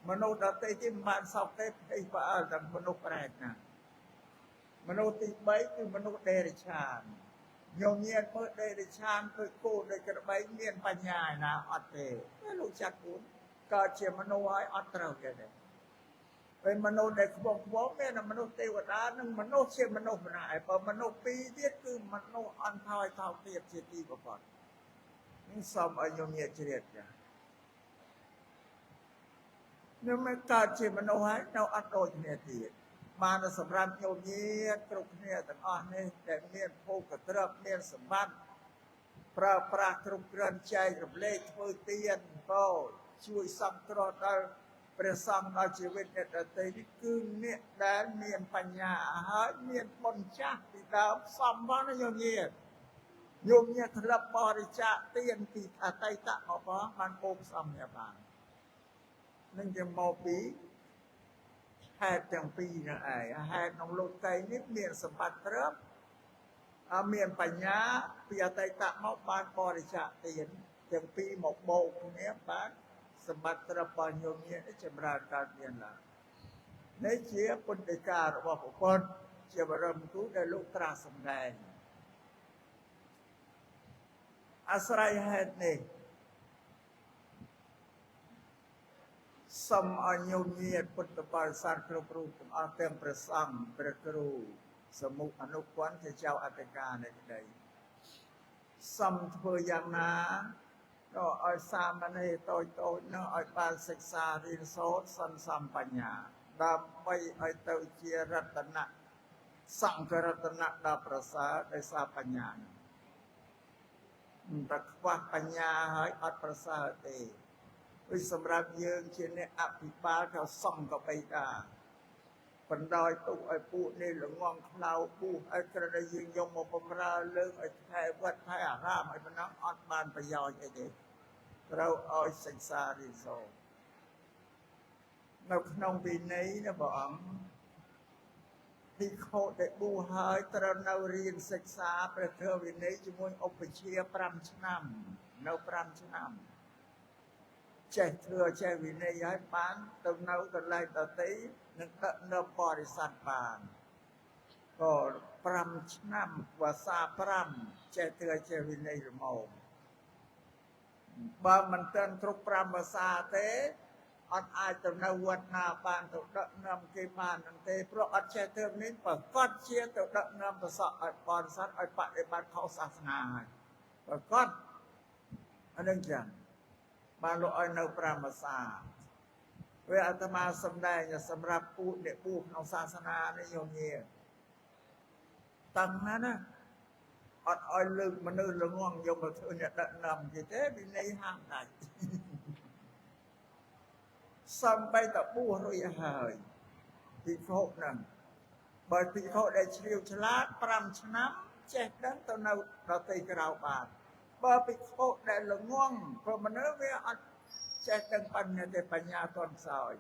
មនុស្សដទៃទៀតមិនបានសោកទេផ្ទៃផ្អើលតែមនុស្សប្រែណាមនុស្សទី3គឺមនុស្សដេរិឆានញោមញាណមើលដេរិឆានគឺគោដូចក្របីមានបញ្ញាឯណាអត់ទេលោកចាត់គូនកើតជាមនុស្សហើយអត់ត្រូវទេពេលមនុស្សដែលខ្វងមានមនុស្សទេវតានិងមនុស្សជាមនុស្សម្នាក់ឯបើមនុស្ស2ទៀតគឺមនុស្សអន់ថយថោកទៀតជាទីបំផុត នឹងសូមឲ្យញោមញាតជ្រាបចាខ្ញុំមិនកើតជាមនុស្សហើយនៅអត់ដូចគ្នាទៀតបានសម្រាប់ញោមញាតគ្រប់គ្នាទាំងអស់នេះដែលមានភោគទ្រព្យមានសម្បត្តិប្រើប្រាស់គ្រប់គ្រាន់ចែករំលែកធ្វើទានក៏ជួយសង្គ្រោះដល់ព្រះសង្ឃដល់ជីវិតអ្នកដទៃនេះគឺអ្នកដែលមានបញ្ញាហើយមានបុណ្យចាស់ពីដើមសំផងណាញោមញាតធ្លាប់បរិច្ចាគទានពីអតីតមកផងបានបូកសំញាបាននឹងជាមកពីហេតុទាំងពីរនោះឯងហេតុក្នុងលោកីនេះមានសម្បត្តិត្រឹមមានបញ្ញាពីអតីតមកបានបរិច្ចាគទានទាំងពីរមកបូកគ្នាបានសម្បត្តិត្រឹមរបស់ញោមញាតចម្រើនកើតមានឡើងនេះជាពុទ្ធដីការបស់ព្រះពុទ្ធជាបរមគ្រូដែលលោកត្រាស់សម្ដែងអាស្រ័យហេតុនេះសូមឲ្យញោមញាតពុទ្ធបរិស័ទគ្រប់រូបទាំងអស់ទាំងព្រះសង្ឃព្រះគ្រូសមុខអនុពន្ធជាចៅអធិការនៃក្តីសូមធ្វើយ៉ាងណាក៏ឲ្យសាមណេរតូចនោះឲ្យបានសិក្សារៀនសូត្រសន្សំបញ្ញាដើម្បីឲ្យទៅជារតនៈសង្ឃរតនៈដល់ប្រសើរដោយសារបញ្ញាតែខ្វះបញ្ញាហើយអត់ប្រសើរទេvìសម្រាប់យើងជាអ្នកអភិបាលក៏សំក៏បីដែរបណ្ដោយទុកឲ្យពួកនេះល្ងងខ្លៅពុះឲ្យក្រដែលយើងយកមកបំរើលើកឲ្យថែវត្តថែអារាមឲ្យប៉ុណ្ណឹងអត់បានប្រយោជន៍អីទេត្រូវឲ្យសិក្សារៀនសូត្រនៅក្នុងវិន័យណាព្រះអង្គភិក្ខុដែលបួសហើយត្រូវនៅរៀនសិក្សាព្រះធម៌វិន័យជាមួយឧបជា5ឆ្នាំនៅ5ឆ្នាំចេះធ្វើចេះវិន័យឲ្យបានទៅនៅកន្លែងដទៃនឹងដឹកនៅបរិស័ទបានក៏5ឆ្នាំភាសា5ចេះធ្វើចេះវិន័យរមោបើមិនទាន់គ្រប់5ភាសាទេអត់អាចទៅនៅវត្តណាបានទៅដឹកនាំគេបាននឹងទេព្រោះអត់ចេះធ្វើនេះប្រកាសជាទៅដឹកនាំប្រសពឲ្យបរិស័ទឲ្យបដិបត្តិខុសសាសនាហើយប្រកាសអានឹងចឹងបានលោកឲ្យនៅ5ភាសាវាអាត្មាសម្ដែងសម្រាប់ពួកអ្នកបួសក្នុងសាសនានេះញោមញាតាំងណាអត់ឲ្យលើកមនុស្សល្ងងយកមកធ្វើអ្នកដឹកនាំគេទេវិន័យហាមដាច់សំបីតបួសរួចហើយភិក្ខុហ្នឹងបើភិក្ខុដែលជ្រាវឆ្លាត5ឆ្នាំចេះដឹងទៅនៅដទៃក្រៅបានបើភិក្ខុដែលល្ងងព្រោះមនុស្សវាអត់ចេះដឹងបញ្ញាតន់ខ្សោយ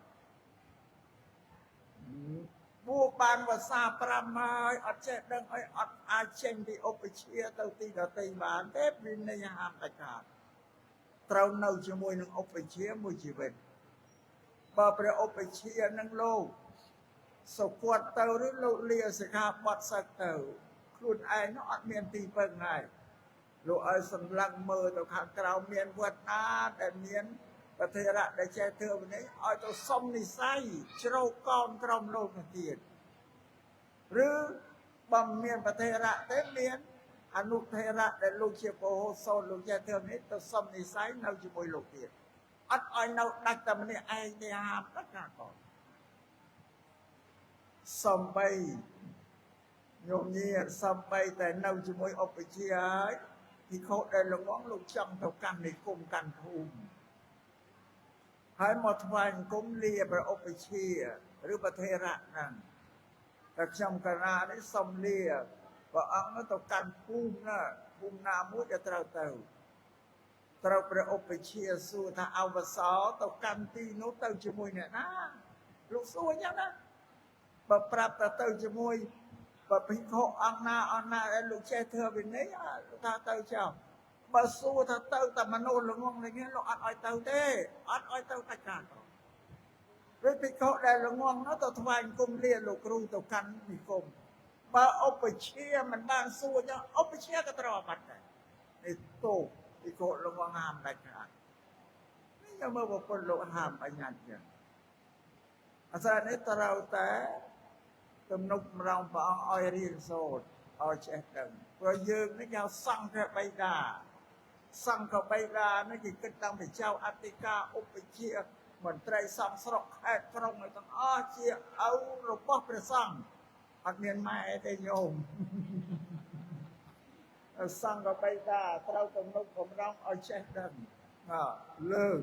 បួសបានភាសា5ហើយអត់ចេះដឹងឲ្យអត់អាចចេញពីឧបជាទៅទីដទៃបានទេវិន័យហាមដាច់ខាតត្រូវនៅជាមួយនឹងឧបជាមួយជីវិតបើព្រះឧបជានឹងលោកសុគតទៅឬលោកលាសិក្ខាបទសឹកទៅខ្លួនឯងនោះអត់មានទីពឹងហើយលោកឲ្យសម្លឹងមើលទៅខាងក្រៅមានវត្តណាដែលមានប្រធេរៈដែលចេះធ្វើវិន័យឲ្យទៅសុំនិស័យជ្រោកកោនក្រុមលោកនោះទៀតឬបើមានប្រធេរៈទេមានអនុធេរៈដែលលោកជាពហុសោតលោកចេះធ្វើនេះទៅសុំនិស័យនៅជាមួយលោកទៀតអត់ឲ្យនៅដាច់តែម្នាក់ឯងទេហាមដាច់ណាកូនសំបីញោមញាសំបីតែនៅជាមួយឧបជាហើយភិក្ខុដែលល្ងងលោកចង់ទៅកាន់និគមកាន់ភូមិហើយមកថ្វាយអង្គមលាព្រះឧបជាឬប្រធេរៈហ្នឹងតែខ្ញុំកណានេះសុំលាព្រះអង្គទៅកាន់ភូមិណាភូមិណាមួយដែលត្រូវព្រះឧបជាសួរថាអវសរទៅកាន់ទីនោះទៅជាមួយអ្នកណាលោកសួរអញ្ចឹងណាបើប្រាប់ទៅជាមួយបើភិក្ខុអង្គណាដែលលោកចេះធ្វើវិន័យថាទៅចោលបើសួរថាទៅតែមនុស្សល្ងងនេះលោកអត់ឲ្យទៅទេអត់ឲ្យទៅដាច់ខាតព្រោះភិក្ខុដែលល្ងងនោះទៅថ្វាយអង្គមលាលោកគ្រូទៅកាន់និគមបើឧបជាមិនបានសួរចឹងឧបជាក៏ត្រូវបាត់ដែរនេះទោសភិក្ខុល្ងងហាមដាច់ខាតនេះយកមើលប្រពន្ធលោកហាមបញ្ញត្តិចឹងអាស្រ័យនេះត្រូវតែទំនុកម្រងព្រះអង្គឲ្យរៀនសូត្រឲ្យចេះដឹងព្រោះយើងនេះគេសង្ឃបិតា សង្ឃបៃតានេះគេគិតតាំងពីចៅអធិការឧបជាមន្ត្រីសង្ឃស្រុកខេត្តក្រុងឲ្យទាំងអស់ជាឪរបស់ព្រះសង្ឃអត់មានម៉ែទេញោមសង្ឃបៃតាត្រូវទំនុកបំរុងឲ្យចេះដឹងលើក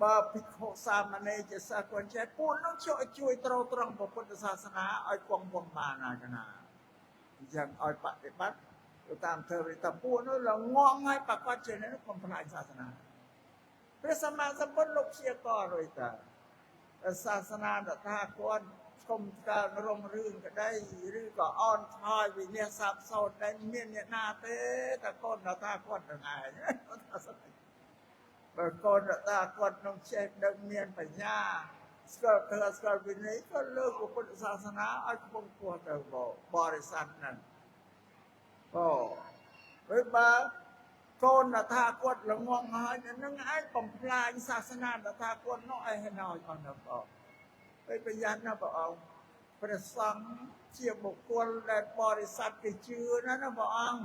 បើភិក្ខុសាមណេរជាសិស្សគាត់ចេះពួកនោះជួយត្រង់ពុទ្ធសាសនាឲ្យគង់វង្សបានណាកណាអញ្ចឹងឲ្យបប្រតិបត្តិទៅតាមធ្វើវិតពួកនោះល្ងងឲ្យប្រកាសជានេះបំផ្លាញសាសនាព្រះសម្មាសម្ពុទ្ធលោកព្យាករណ៍រួចតាសាសនាតថាគាត់គុំកើនរងរឿងក្តីឬក៏អន់ថយវិនិច្ឆ័យសាបសូន្យតែមានអ្នកណាទេតែកូនតថាគាត់នឹងឯងបើកូនតថាគាត់នឹងចេះដឹងមានបញ្ញាស្គាល់ធ្វើស្គាល់វិន័យក៏លើកពុទ្ធសាសនាឲ្យខ្ពង់ខ្ពស់ទៅបរិស័ទហ្នឹងព្រោះបើកូនតថាគាត់ល្ងងហើយនឹងឯងបំផ្លាញសាសនាតថាគាត់នោះឲ្យណោចអស់ទៅហើយប្រយ័ត្នណាព្រះអង្គព្រះសង្ឃជាបុគ្គលដែលបរិស័ទគេជឿណាព្រះអង្គ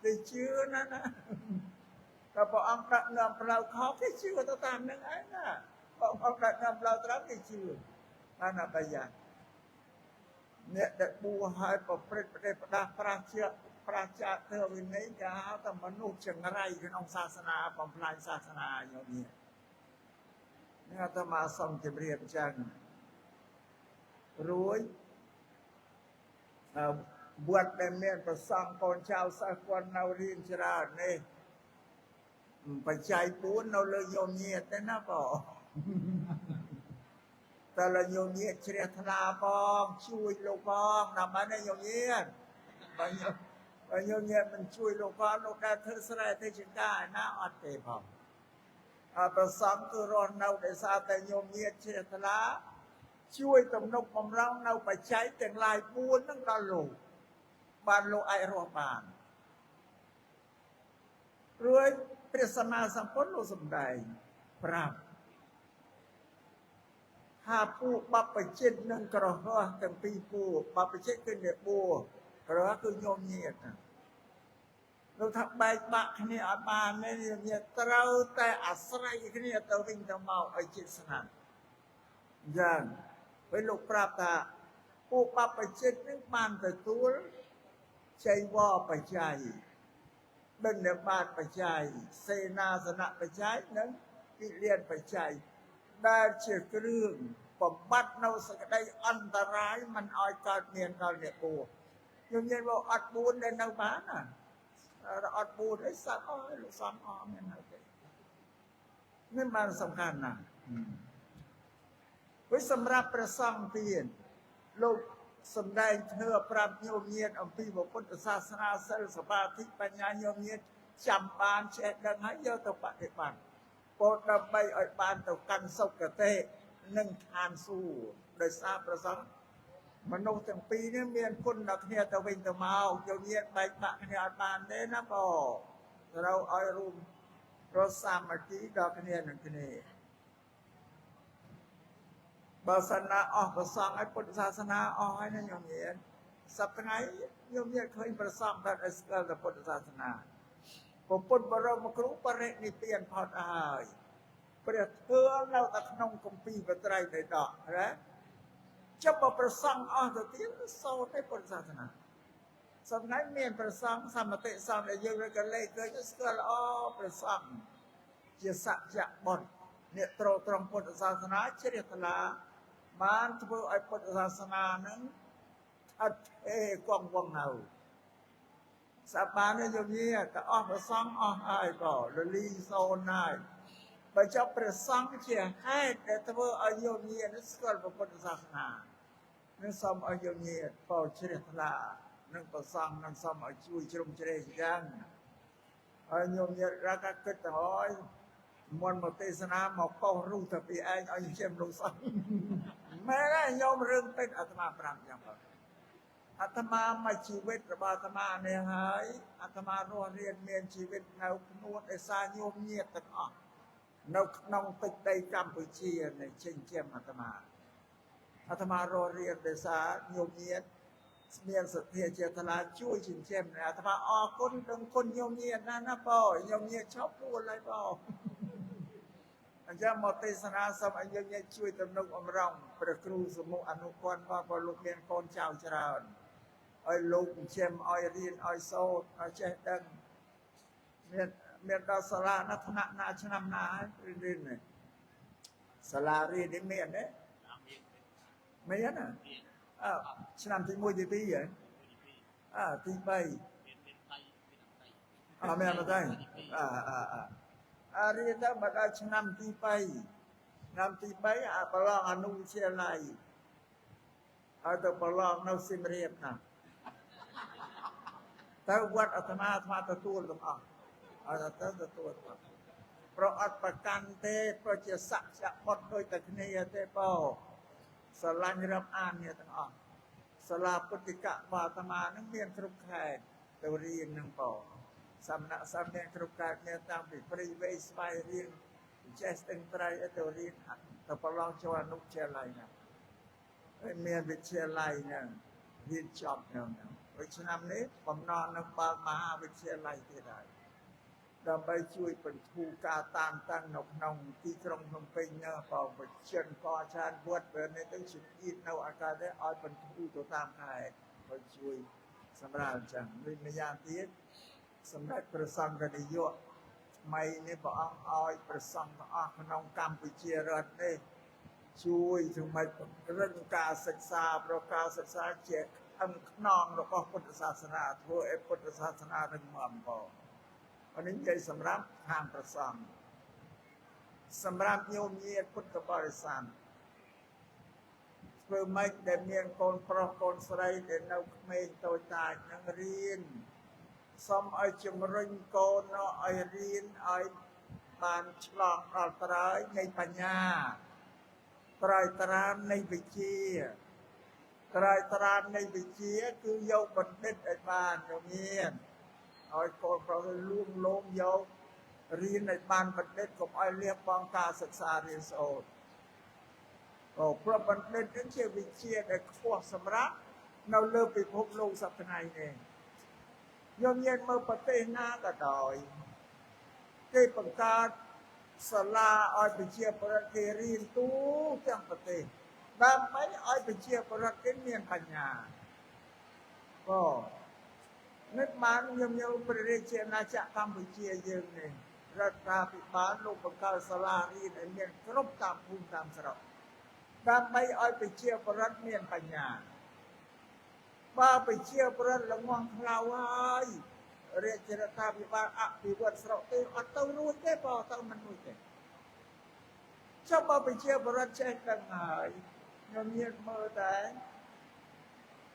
គេជឿណាតែព្រះអង្គដាក់នាំផ្លូវខុសគេជឿទៅតាមនឹងឯងណាព្រះអង្គដាក់នាំផ្លូវត្រូវគេជឿបានណាប្រយ័ត្នអ្នកដែលបួសហើយប្រព្រឹត្តប្រតិបត្តិប្រជាធ្វើវិន័យគេហៅថាមនុស្សចង្រៃក្នុងសាសនាបំផ្លាញសាសនាញោមនេះអាត្មាសូមជម្រាបចឹងរួចវត្តដែលមានប្រសង់កូនចៅសិស្សគាត់នៅរៀនច្រើននេះបច្ច័យ4នៅលើញោមញាតទេណាបងតែលើញោមញាតជ្រះថ្លាបងជួយលោកបងដើម្បីឲ្យញោមញាតបើញោមញាតមិនជួយលោកបងលោកដែលធ្វើស្រែធ្វើចង្ការឯណាអត់ទេផងប្រសង់គឺរស់នៅដោយសារតែញោមញាតជ្រះថ្លាជួយទំនុកបំរុងនៅបច្ច័យទាំងឡាយ4ហ្នឹងដល់លោកបានលោកអាចរស់បានរួចព្រះសម្មាសម្ពុទ្ធលោកសម្ដែងប្រាប់ថាពួកបព្វជិតនិងក្រហមទាំងពីរពួកបព្វជិតគឺអ្នកបួសក្រហមគឺញោមញាតលោកថាបែកបាក់គ្នាអត់បានទេញោមញាតត្រូវតែអាស្រ័យគ្នាទៅវិញទៅមកឲ្យជិតស្និទ្ធយ៉ាងពេលលោកប្រាប់ថាពួកបព្វជិតនឹងបានទទួលចៃវរបច្ច័យដណ្ឌបាតបច្ច័យសេនាសនៈបច្ច័យនិងគិលានបច្ច័យដែលជាគ្រឿងបំបត្តិនៅសក្តីអន្តរាយមិនឲ្យកើតមានដល់អ្នកបួសខ្ញុំនិយាយថាអត់បួសដែលនៅបានណាអត់បួសអីសត្វអស់លោកសំអស់មាននៅទេនេះបានសំខាន់ណាស់ព្រោះសម្រាប់ព្រះសង្ឃទៀតលោកសម្ដែងធ្វើប្រាប់ញោមញាតអំពីពុទ្ធសាសនាសិលសមាធិបញ្ញាញោមញាតចាំបានចេះដឹងហើយយកទៅបប្រតិបត្តិពោលដើម្បីឲ្យបានទៅកាន់សុគតិនិងឋានសួគ៌ដោយសារព្រះសង្ឃមនុស្សទាំងពីរនេះមានគុណដល់គ្នាទៅវិញទៅមកញោមញាតបែកបាក់គ្នាអត់បានទេណាបងត្រូវឲ្យរួមរកសាមគ្គីដល់គ្នានឹងគ្នាបើសិនណាអស់ប្រសងឲ្យពុទ្ធសាសនាអស់ហើយណាញោមញាតសប្តាហ៍ញោមញាតឃើញប្រសងតែស្គាល់តែពុទ្ធសាសនាពុទ្ធបរមគ្រូបរិនិព្វានផុតហើយព្រះធ្វើនៅតែក្នុងគម្ពីរបត្រៃបិដកណាចុះបើប្រសងអស់ទៅទៀតសូត្រតែពុទ្ធសាសនាសប្តាហ៍មានប្រសងសមតិសង្ឃដែលយើងក៏លេខឃើញស្គាល់អូប្រសងជាសច្ចៈបុត្រអ្នកត្រង់ពុទ្ធសាសនាជ្រះថ្លាបានធ្វើឲ្យពុទ្ធសាសនានឹងអត់គង់វង្សនៅសបានយោនីក៏អស់ប្រសងអស់ហើយក៏លលីសូនហើយបើចាប់ព្រះសង្ឃជាហេតុដែលធ្វើឲ្យយោនីនេះស្គាល់ពុទ្ធសាសនានឹងសូមឲ្យយោនីពោជ្រះថ្លានឹងប្រសង្ឃនឹងសូមឲ្យជួយជ្រោមជ្រែងយ៉ាងហើយយោនីរកគិតទៅហើយមុនមកទេសនាមកកោសរូបទៅពីឯងឲ្យខ្ញុំលោកសោះមែនទេញោមរឿងពេកអាត្មាប្រាប់យ៉ាងបងអាត្មាមកជីវិតរបស់អាត្មានេះហើយអាត្មារស់រៀនមានជីវិតនៅខ្លួនឯសាញោមញាតទាំងអស់នៅក្នុងទឹកដីកម្ពុជានៃចិញ្ចឹមអាត្មារស់រៀនដោយសារញោមញាត មានសទ្ធាជាថ្លាជួយចិញ្ចឹមអាត្មាអរគុណដឹងគុណញោមញាតណាបងញោមញាតឈប់ពួលហើយបងអញ្ចឹងមកទេសនាសូមឲ្យញោមញាតជួយទំនុកបំរុងព្រះគ្រូសមុខអនុព័ន្ធបងលោកមានកូនចៅច្រើនឲ្យលោកចិញ្ចឹមឲ្យរៀនឲ្យសូត្រឲ្យចេះដឹងមានដល់សាលាណាថ្នាក់ណាឆ្នាំណាហើយរៀននេះសាលារៀននេះមានទេមានណាឆ្នាំទី1ទី2ហ៎ទី3មានអត់ទេរៀនទៅមកដល់ឆ្នាំទី3ឆ្នាំទី3ប្រឡងអនុវិទ្យាល័យហើយទៅប្រឡងនៅសៀមរាបណាទៅវត្តអាត្មាទទួលទាំងអស់ឲ្យទៅទទួលប្រអត់ប្រកាន់ទេប្រជាស័ក្តិបុត្រដូចតែគ្នាទេបងស្រឡាញ់រាប់អានគ្នាទាំងអស់សាលាពុទ្ធិកបាអាត្មានឹងមានគ្រប់ខេត្តទៅរៀននឹងបងសំណាក់សំមានគ្រប់ខេត្តមានតាំងពីព្រៃវែងស្វាយរៀនចេះស្ទឹងត្រែងទៅរៀនទៅប្រឡងចូលអនុវិទ្យាល័យណាហើយមានវិទ្យាល័យហ្នឹងរៀនចប់ហ្នឹងហើយឆ្នាំនេះបំណងនឹងបើកមហាវិទ្យាល័យទៀតហើយដើម្បីជួយបន្ធូរការតានតឹងនៅក្នុងទីក្រុងភ្នំពេញណាបងបច្ចុប្បន្នកចានវត្តពេលនេះទៅជាគៀតនៅអាកាសនេះឲ្យបន្ធូរទៅតាមខែឲ្យជួយសម្រាប់អញ្ចឹងវិញម្យ៉ាងទៀតសម្រាប់ព្រះសង្ឃនាយកថ្មីនេះព្រះអង្គឲ្យព្រះសង្ឃទាំងអស់ក្នុងកម្ពុជារដ្ឋនេះជួយសម្រាប់រឹងការសិក្សាប្រការសិក្សាជាខ្នងរបស់ពុទ្ធសាសនាធ្វើឲ្យពុទ្ធសាសនារឹងមាំបងនេះនិយាយសម្រាប់ខាងប្រសងសម្រាប់ញោមញាតពុទ្ធបរិស័ទធ្វើម៉េចដែលមានកូនប្រុសកូនស្រីដែលនៅក្មេងតូចតាចនឹងរៀនសូមឲ្យជំរុញកូនឲ្យរៀនឲ្យបានឆ្លងដល់ត្រើយនៃបញ្ញាត្រើយត្រាននៃវិជ្ជាត្រើយត្រាននៃវិជ្ជាគឺយកបណ្ឌិតឲ្យបានញោមញាតឲ្យកូនប្រុសលួងលោមយករៀនឲ្យបានបណ្ឌិតកុំឲ្យលះបង់ការសិក្សារៀនសូត្រព្រោះបណ្ឌិតនេះជាវិជ្ជាដែលខ្ពស់សម្រាប់នៅលើពិភពលោកសប្តាហ៍នេះញោមញាតមើលប្រទេសណាក៏ដោយគេបង្កើតសាលាឲ្យប្រជាពលរដ្ឋគេរៀនទូទាំងប្រទេសដើម្បីឲ្យប្រជាពលរដ្ឋគេមានបញ្ញានេះបានញោមព្រះរាជាណាចក្រកម្ពុជាយើងនេះរដ្ឋាភិបាលលោកបង្កើតសាលារៀនឲ្យមានគ្រប់តាមភូមិតាមស្រុកដើម្បីឲ្យប្រជាពលរដ្ឋមានបញ្ញាបើប្រជាពលរដ្ឋល្ងងខ្លៅហើយរាជរដ្ឋាភិបាលអភិវឌ្ឍស្រុកទេអត់ទៅរួចទេបើទៅមិនរួចទេចុះបើប្រជាពលរដ្ឋចេះដឹងហើយញោមញាតមើលតែ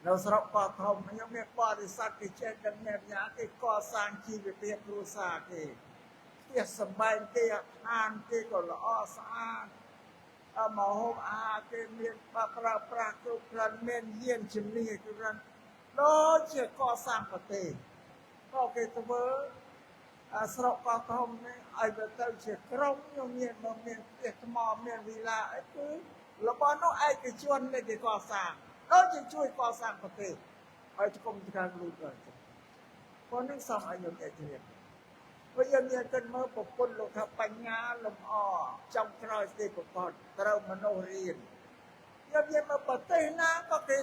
នៅស្រុកប៉ោះធំខ្ញុំមានបរិស័ទគេចេះដឹងអ្នកញាគេកសាងជីវភាពគ្រួសារគេផ្ទះសម្បែងគេឋានគេក៏ល្អស្អាតមហូបអាហារគេមានប្រើប្រាស់គ្រប់គ្រាន់មានយានជំនិះគ្រប់គ្រាន់ដូចជាកសាងប្រទេសក៏គេធ្វើស្រុកប៉ោះធំនេះឲ្យទៅជាក្រុងខ្ញុំមានផ្ទះថ្មមានវិឡាអីគឺរបស់នោះឯកជននេះគេកសាងដូចជាជួយកសាងប្រទេសឲ្យឆ្កុំឆ្កាងលូតទៅប៉ុន្តែសំឲ្យញោមឯកជ្រាបព្រោះយើងមានគិតមើលប្រពន្ធលោកថាបញ្ញាលំអចុងក្រោយទេប្រកបត្រូវមនុស្សរៀនយើងមានមើលប្រទេសណាក៏គេ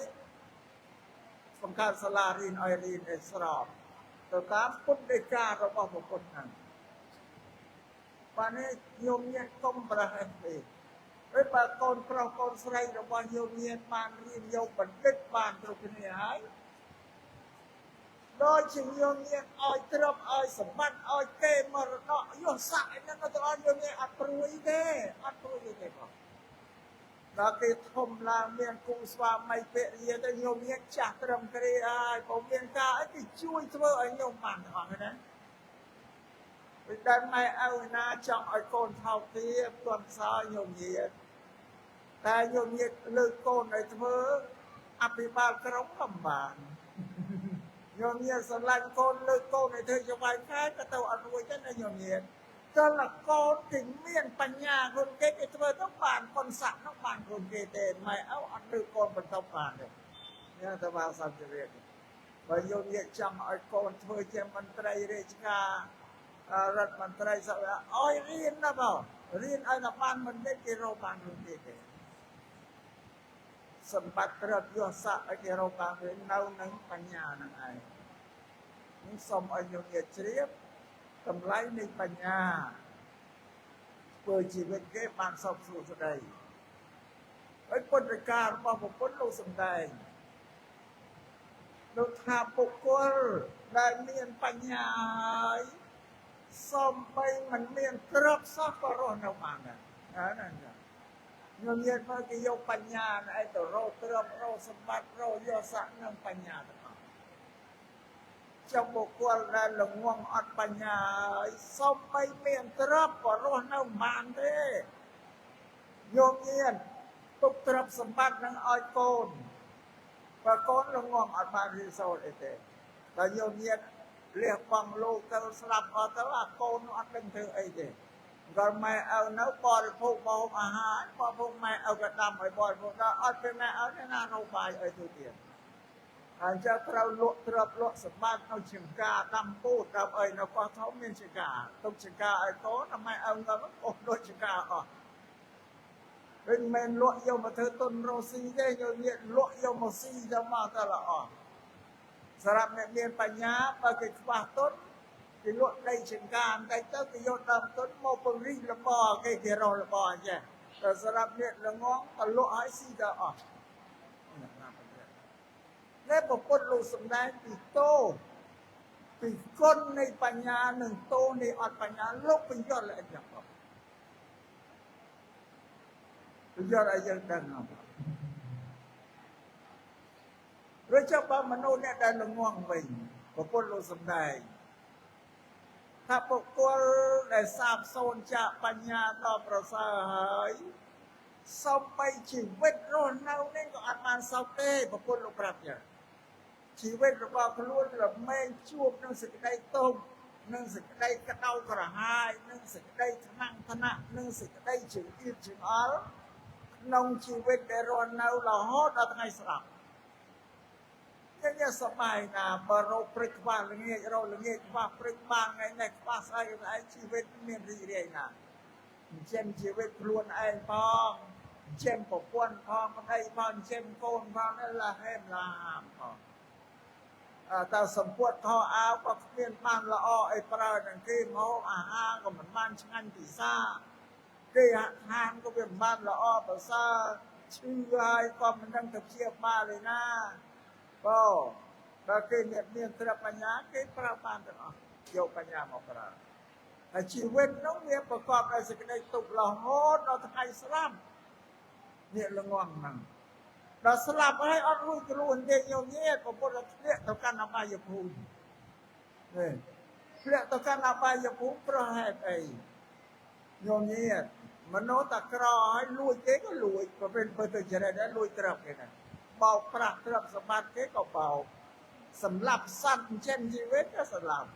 បង្កើតសាលារៀនឲ្យរៀនឲ្យស្របទៅតាមពុទ្ធដីការបស់ប្រពន្ធហ្នឹងបាននេះញោមញាតកុំប្រហែលទេហើយបើកូនប្រុសកូនស្រីរបស់ញោមញាតបានរៀនយកបណ្ឌិតបានគ្រប់គ្នាហើយដោយជាញោមញាតឲ្យទ្រព្យឲ្យសម្បត្តិឲ្យគេមរតកយសស័ក្តិហ្នឹងទៅឲ្យញោមញាតអត់ព្រួយទេបងដល់គេធំឡើងមានគូស្វាមីភរិយាទៅញោមញាតចាស់ត្រឹមគ្រាហើយបើមានការអីគេជួយធ្វើឲ្យញោមបានទាំងអស់ហ្នឹងពីដើមម៉ែឪណាចង់ឲ្យកូនថោកទាបទាន់សោញោមញាតតែញោមញាតលើកកូនឲ្យធ្វើអភិបាលក្រុងក៏បានញោមញាតស្រឡាញ់កូនលើកកូនឲ្យធ្វើចវាយខែក៏ទៅអត់រួចទេណាញោមញាតតើកូនគេមានបញ្ញាខ្លួនគេធ្វើទៅបានប៉ុនស័កនោះបានខ្លួនគេទេម៉ែឪអត់លើកកូនបន្តបានទេ เนี่ยแต่ว่าสัมจะเรียนพอโยมเนี่ยจำไอ้คนเธอจะมันไตรเรชการัฐมันไตรสักว่าอ้อยเรียนนะบ่เรียนไอ้นักบ้านมันได้กิโลบางรุ่นเด็กสมบัติระยศะไอ้กิโลบางเรียนเน่าหนังปัญญานั่นไอ้นี่สมอายุเนี่ยเฉียบกำไรในปัญญาเปิดชีวิตเก็บบางสอบสู่สดายไอ้คนรายการมาบอกคนรู้สมได้เราทำบุคคลได้เมียนปัญญาสมไปมันเมียนกรับซักก็รอดเอามาเนี่ยนั่นไงเงินเย็นมากี่ยกปัญญาไอ้ตัวเราเติมเราสมบัติเราโยสักนั่งปัญญาต่างเจ้าบุคคลได้หลงง่วงอัดปัญญาสมไปเมียนกรับก็รอดเอามาเด้โยมเย็นตุกตรับสมบัตินั่งอ้อยโกนปะก้อนลงงอมอัดมารีโซเอเตแต่โยมเย็นเรียกฟังลูกแต่สลับเอาแต่ว่าโกนอัดเป็นเธอไอเตก็ไม่เอาเนื้อบอลพวกบอมอาหารพอพวกไม่เอากระดำไอ้บอลพวกนั้นอัดเป็นไม่เอาในหน้าเราไปไอ้ตัวเดียวอาจจะเราลุตรับลุสมบัติเอาชิงกาดำปูดำไอ้เราก็เขาเมียนชิงกาต้องชิงกาไอ้โตทำไมเอาเงินมันโอ้โดนชิงกาอ่ะเป็นแมนลวกยมเธอต้นโรซีได้โยนเนี่ยลวกยมซีจะมาตลอดสำหรับเมียนปัญญาปะกิจวัตรต้นที่ลวกได้เชิงการได้เจ้าที่โยนดำต้นโมปริละบอเกี่ยรอละบอใช่แต่สำหรับเนี่ยละง้องตลวกให้ซีจะออกและบอกคนรู้สำได้ปีโตปีก้นในปัญญาหนึ่งโตในอดปัญญาลบเป็นยอดเลยอย่างบอกยอดอะไรยังดังเอาหรือเจ้าป้ามนุษย์เนี่ยได้ละง่วงวิ่งบอกคนรู้สำได้ถ้าปกคลได้ทราบโซนจากปัญญาต่อประเสริฐสมไปชีวิตร้อนเน่าเนี่ยก็อาจมาเศร้าเต้ปกคลลูกปรับเนี่ยชีวิตเราบอกขลุ่นเราไม่ជួบนั่งสึกได้ต้มนั่งสึกได้กระเดากระหายนั่งสึกได้นั่งธนะนั่งสึกได้จึงยืดจึงอ๋อนงชีวิตได้ร้อนเน่าเราฮอดเอาทั้งไงสลับยังเนี่ยสบายนะบารอปริกบ้านเงี้ยเราเงี้ยว่าปริกบ้านไงเนี่ยว่าใส่ไอ้ชีวิตมีรีเรียนะเช่นชีวิตพลวนไอ้พองเช่นปกป้องพองไอ้พองเช่นโกนพองนั่นละให้ลามพองแต่สมควรทออ้าวก็เปลี่ยนบ้านละอ้อไอ้ปลาดังที่มองอาหารก็เหมือนบ้านช่างตีซ่าที่ทางก็เป็นบ้านละอ้อภาษาชื่อไอ้ก็มันตั้งแต่เชียบมาเลยนะก็ถ้าเกิดเนี่ยตระปัญญาเกิดประปานตระโยปัญญามาประแต่ชีวิตน้องเนี่ยประกอบในสิ่งใดตุกเราโหดเราทั้งไอ้สลับเนี่ยละง่วงนั่งเราสลับให้อดรู้กลุ่นเดียวเนี่ยผมพูดเราเรียกต่อการนำไปยภูมิเนี่ยเรียกต่อการนำไปยภูมิเพราะเหตุไอ้โยมเนี่ยมโนตะกรอให้ลุยเก๊ก็ลุยก็เป็นเพื่อจะได้ลุยตรับกันนะเบาปรักตรับสมาธิก็เบาสำหรับสั้นเช่นชีวิตก็สลับ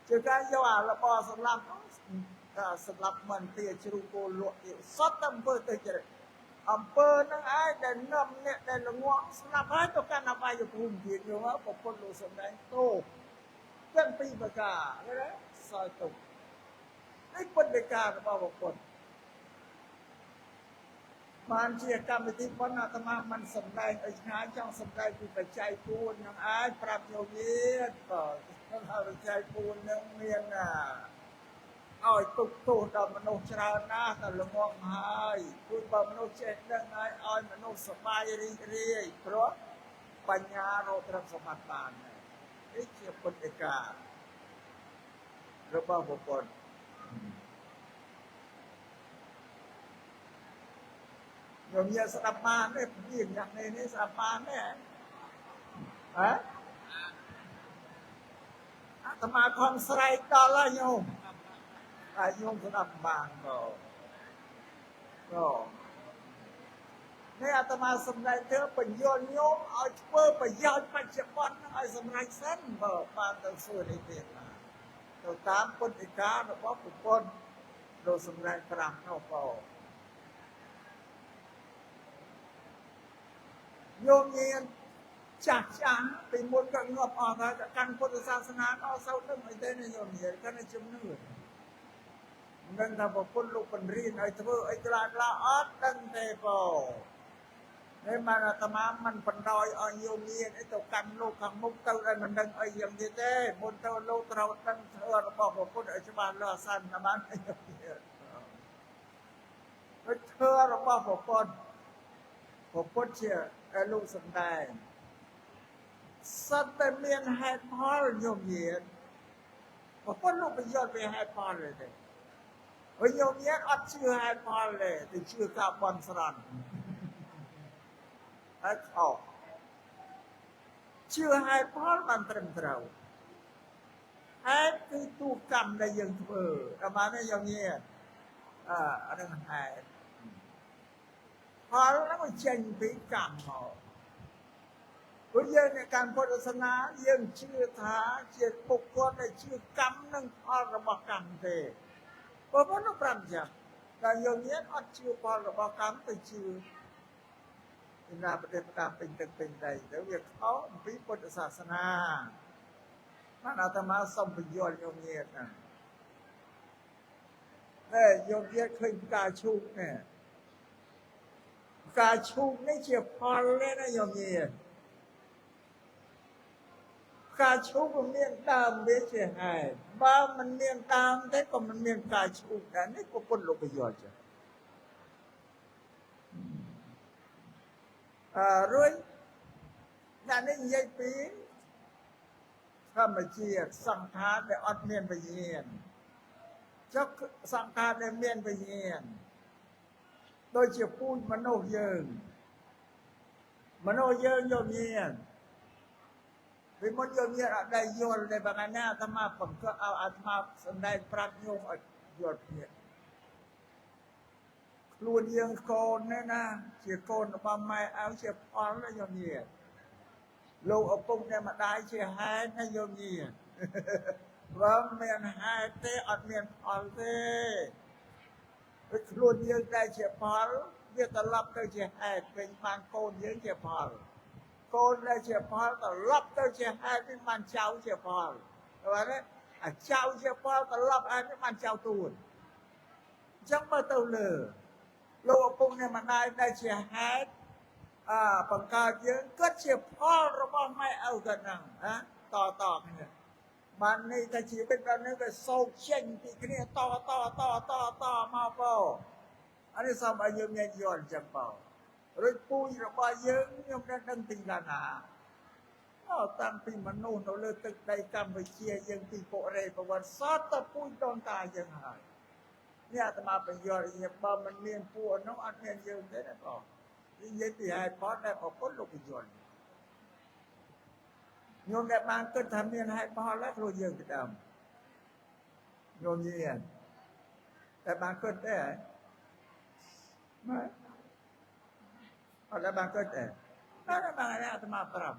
จะการยาวละบอสำหรับสำหรับมันเตียชรุโกลวกสดตั้งเพื่อจะอำเภอนั่งไอ้เดินนำเนี่ยเดินละง่วงสนับให้ตัวการนำไปอยู่ภูมิเพียงอยู่ว่าปกป้องรู้สมัยโตเรื่องปีประกาศนะซอยตุกไอ้คนในการมาปกป้องมันเชี่ยกรรมที่พ้นอาตมามันสำได้ไอ้ชายจ้องสำได้คือปัจจัยปูนนั่งไอ้ปรับโยเยียดก็ต้องเอาปัจจัยปูนนั่งเมียนอ้อยตุกตูดมนุษย์ชราหน้าแต่ละงงหายคุณบมนุษย์เจ็ดนั่งไงอ้อยมนุษย์สบายรีเพราะปัญญาเราตรัสมัติบานไอ้เชี่ยคนเอการะบ้าบุคคลโยมยาสนับมาเนี่ยยิ่งอย่างนี้สนับมาเนี่ยฮะอาตมาคอนไซต์ต่อละโยมโยมสนับบางก็ในอาตมาสมัยเธอเป็นโยนโยมเอาเพื่อประโยชน์ปัจจุบันไอ้สมัยสั้นบางตัวส่วนในเดียร์มาตัวตามคนอีกาหรือว่าผู้คนโดยสมัยพระเข้าเป่าโยมเงียนช ចាស់ពីមុនក៏ងាប់អស់ហើយតែកាន់ពុទ្ធសាសនាក៏សូវនឹងអីទេញោមនិយាយកាន់តែជំនឿមិនថាប្រពន្ធលោកបញ្រៀនឲ្យធ្វើអីខ្លះអត់ដឹងទេបងនេះមកអាត្មាមិនបណ្ដោយឲ្យញោមមានអីទៅកាន់លោកខាងមុខទៅឲ្យមិនដឹងអីយ៉ាងទៀតទេមុនទៅលោកត្រូវដឹងធ្វើរបស់ប្រពន្ធឲ្យច្បាស់លាស់សិនណាបានទៅធ្វើរបស់ប្រពន្ធជាលោកសំដែងសត្វតែមានហេតុផលញោមញាតប្រពន្ធលោកបញ្យល់ពីហេតុផលទេហើយញោមញាតអត់ជឿហេតុផលទេតែជឿការបន់ស្រន់ហើយខុសជឿហេតុផលបានត្រឹមត្រូវហេតុគឺទូកម្មដែលយើងធ្វើតែបានទេញោមញាតអានឹងហេតុផលហ្នឹងចេញពីកម្មមកព្រោះយើងในการពុទ្ធសាសនាយើងជឿថាជាបុគ្គលដែលជឿកម្មនិងផលរបស់កម្មទេព្រោះនោះប្រាប់ចឹងតែយើងមានអត់ជឿផលរបស់កម្មទៅជឿណាប្រទេសតាពេញទឹកពេញដីទៅវាខុសអំពីពុទ្ធសាសនាបានអាត្មាសូមបញ្យល់យើងញាតណាយើងញាតឃើញផ្កាឈូកនេះផ្កាឈូកនេះជាផលទេណាយើងញាតការឈូកមានដើមវាជាហេតុបើមិនមានដើមទេក៏មិនមានការឈូកដែរនេះក៏ពុទ្ធលោកបញ្យល់ចឹងរួចអ្នកនេះនិយាយពីធម្មជាតិសង្ខារដែលអត់មានវិញ្ញាណចុះសង្ខារដែលមានវិញ្ញាណដូចជាពូជមនុស្សយើងយកមានvì muốn vô nhiệt ở đây vô để bằng anh em tham gia phẩm cơ ao tham sân đây phát nhung ở vô nhiệt luôn dương côn đấy na chỉ côn ở bao mai áo chỉ phòn là vô nhiệt lâu ở cung đây mà đái chỉ hai nó vô nhiệt vâng miền hai thế ở miền phòn thế luôn dương đây chỉ phòn biết tập lập đây chỉ hai bên ban côn dương chỉ phòn côn đây chỉ phòn tập lập đây chỉ hai bên ban cháu chỉ phòn rồi đấy cháu chỉ phòn tập lập hai bên ban cháu tuồn chẳng bao tàu lửa lâu ở cung này mà đây chỉ hai bằng cao dương cất chỉ phòn rồi bao mai áo gần nào to này bạn này ta chỉ biết là nó cái sâu chênh thì cái này to mà bao anh ấy sao mà dương nghe giòn chẳng bao rồi pui rồi bao dương nhưng nó đang tình là nà nó tăng pin mà nó lên từ đây Campuchia dương pin bộ rê vàวันsát ta pui đòn tài dương hại nha ta mà bây giờ thì bao mình miền pua nó ăn miền dương thế này bỏ đi vậy thì hai phó này có cốt lục giòn nhôm đẹp mang cơn tham niên hai phó lát rồi dương cái đầm nhôm nhiên đẹp mang cơn thế mà ở đây mang cơn thế nó là mang cái này mà làm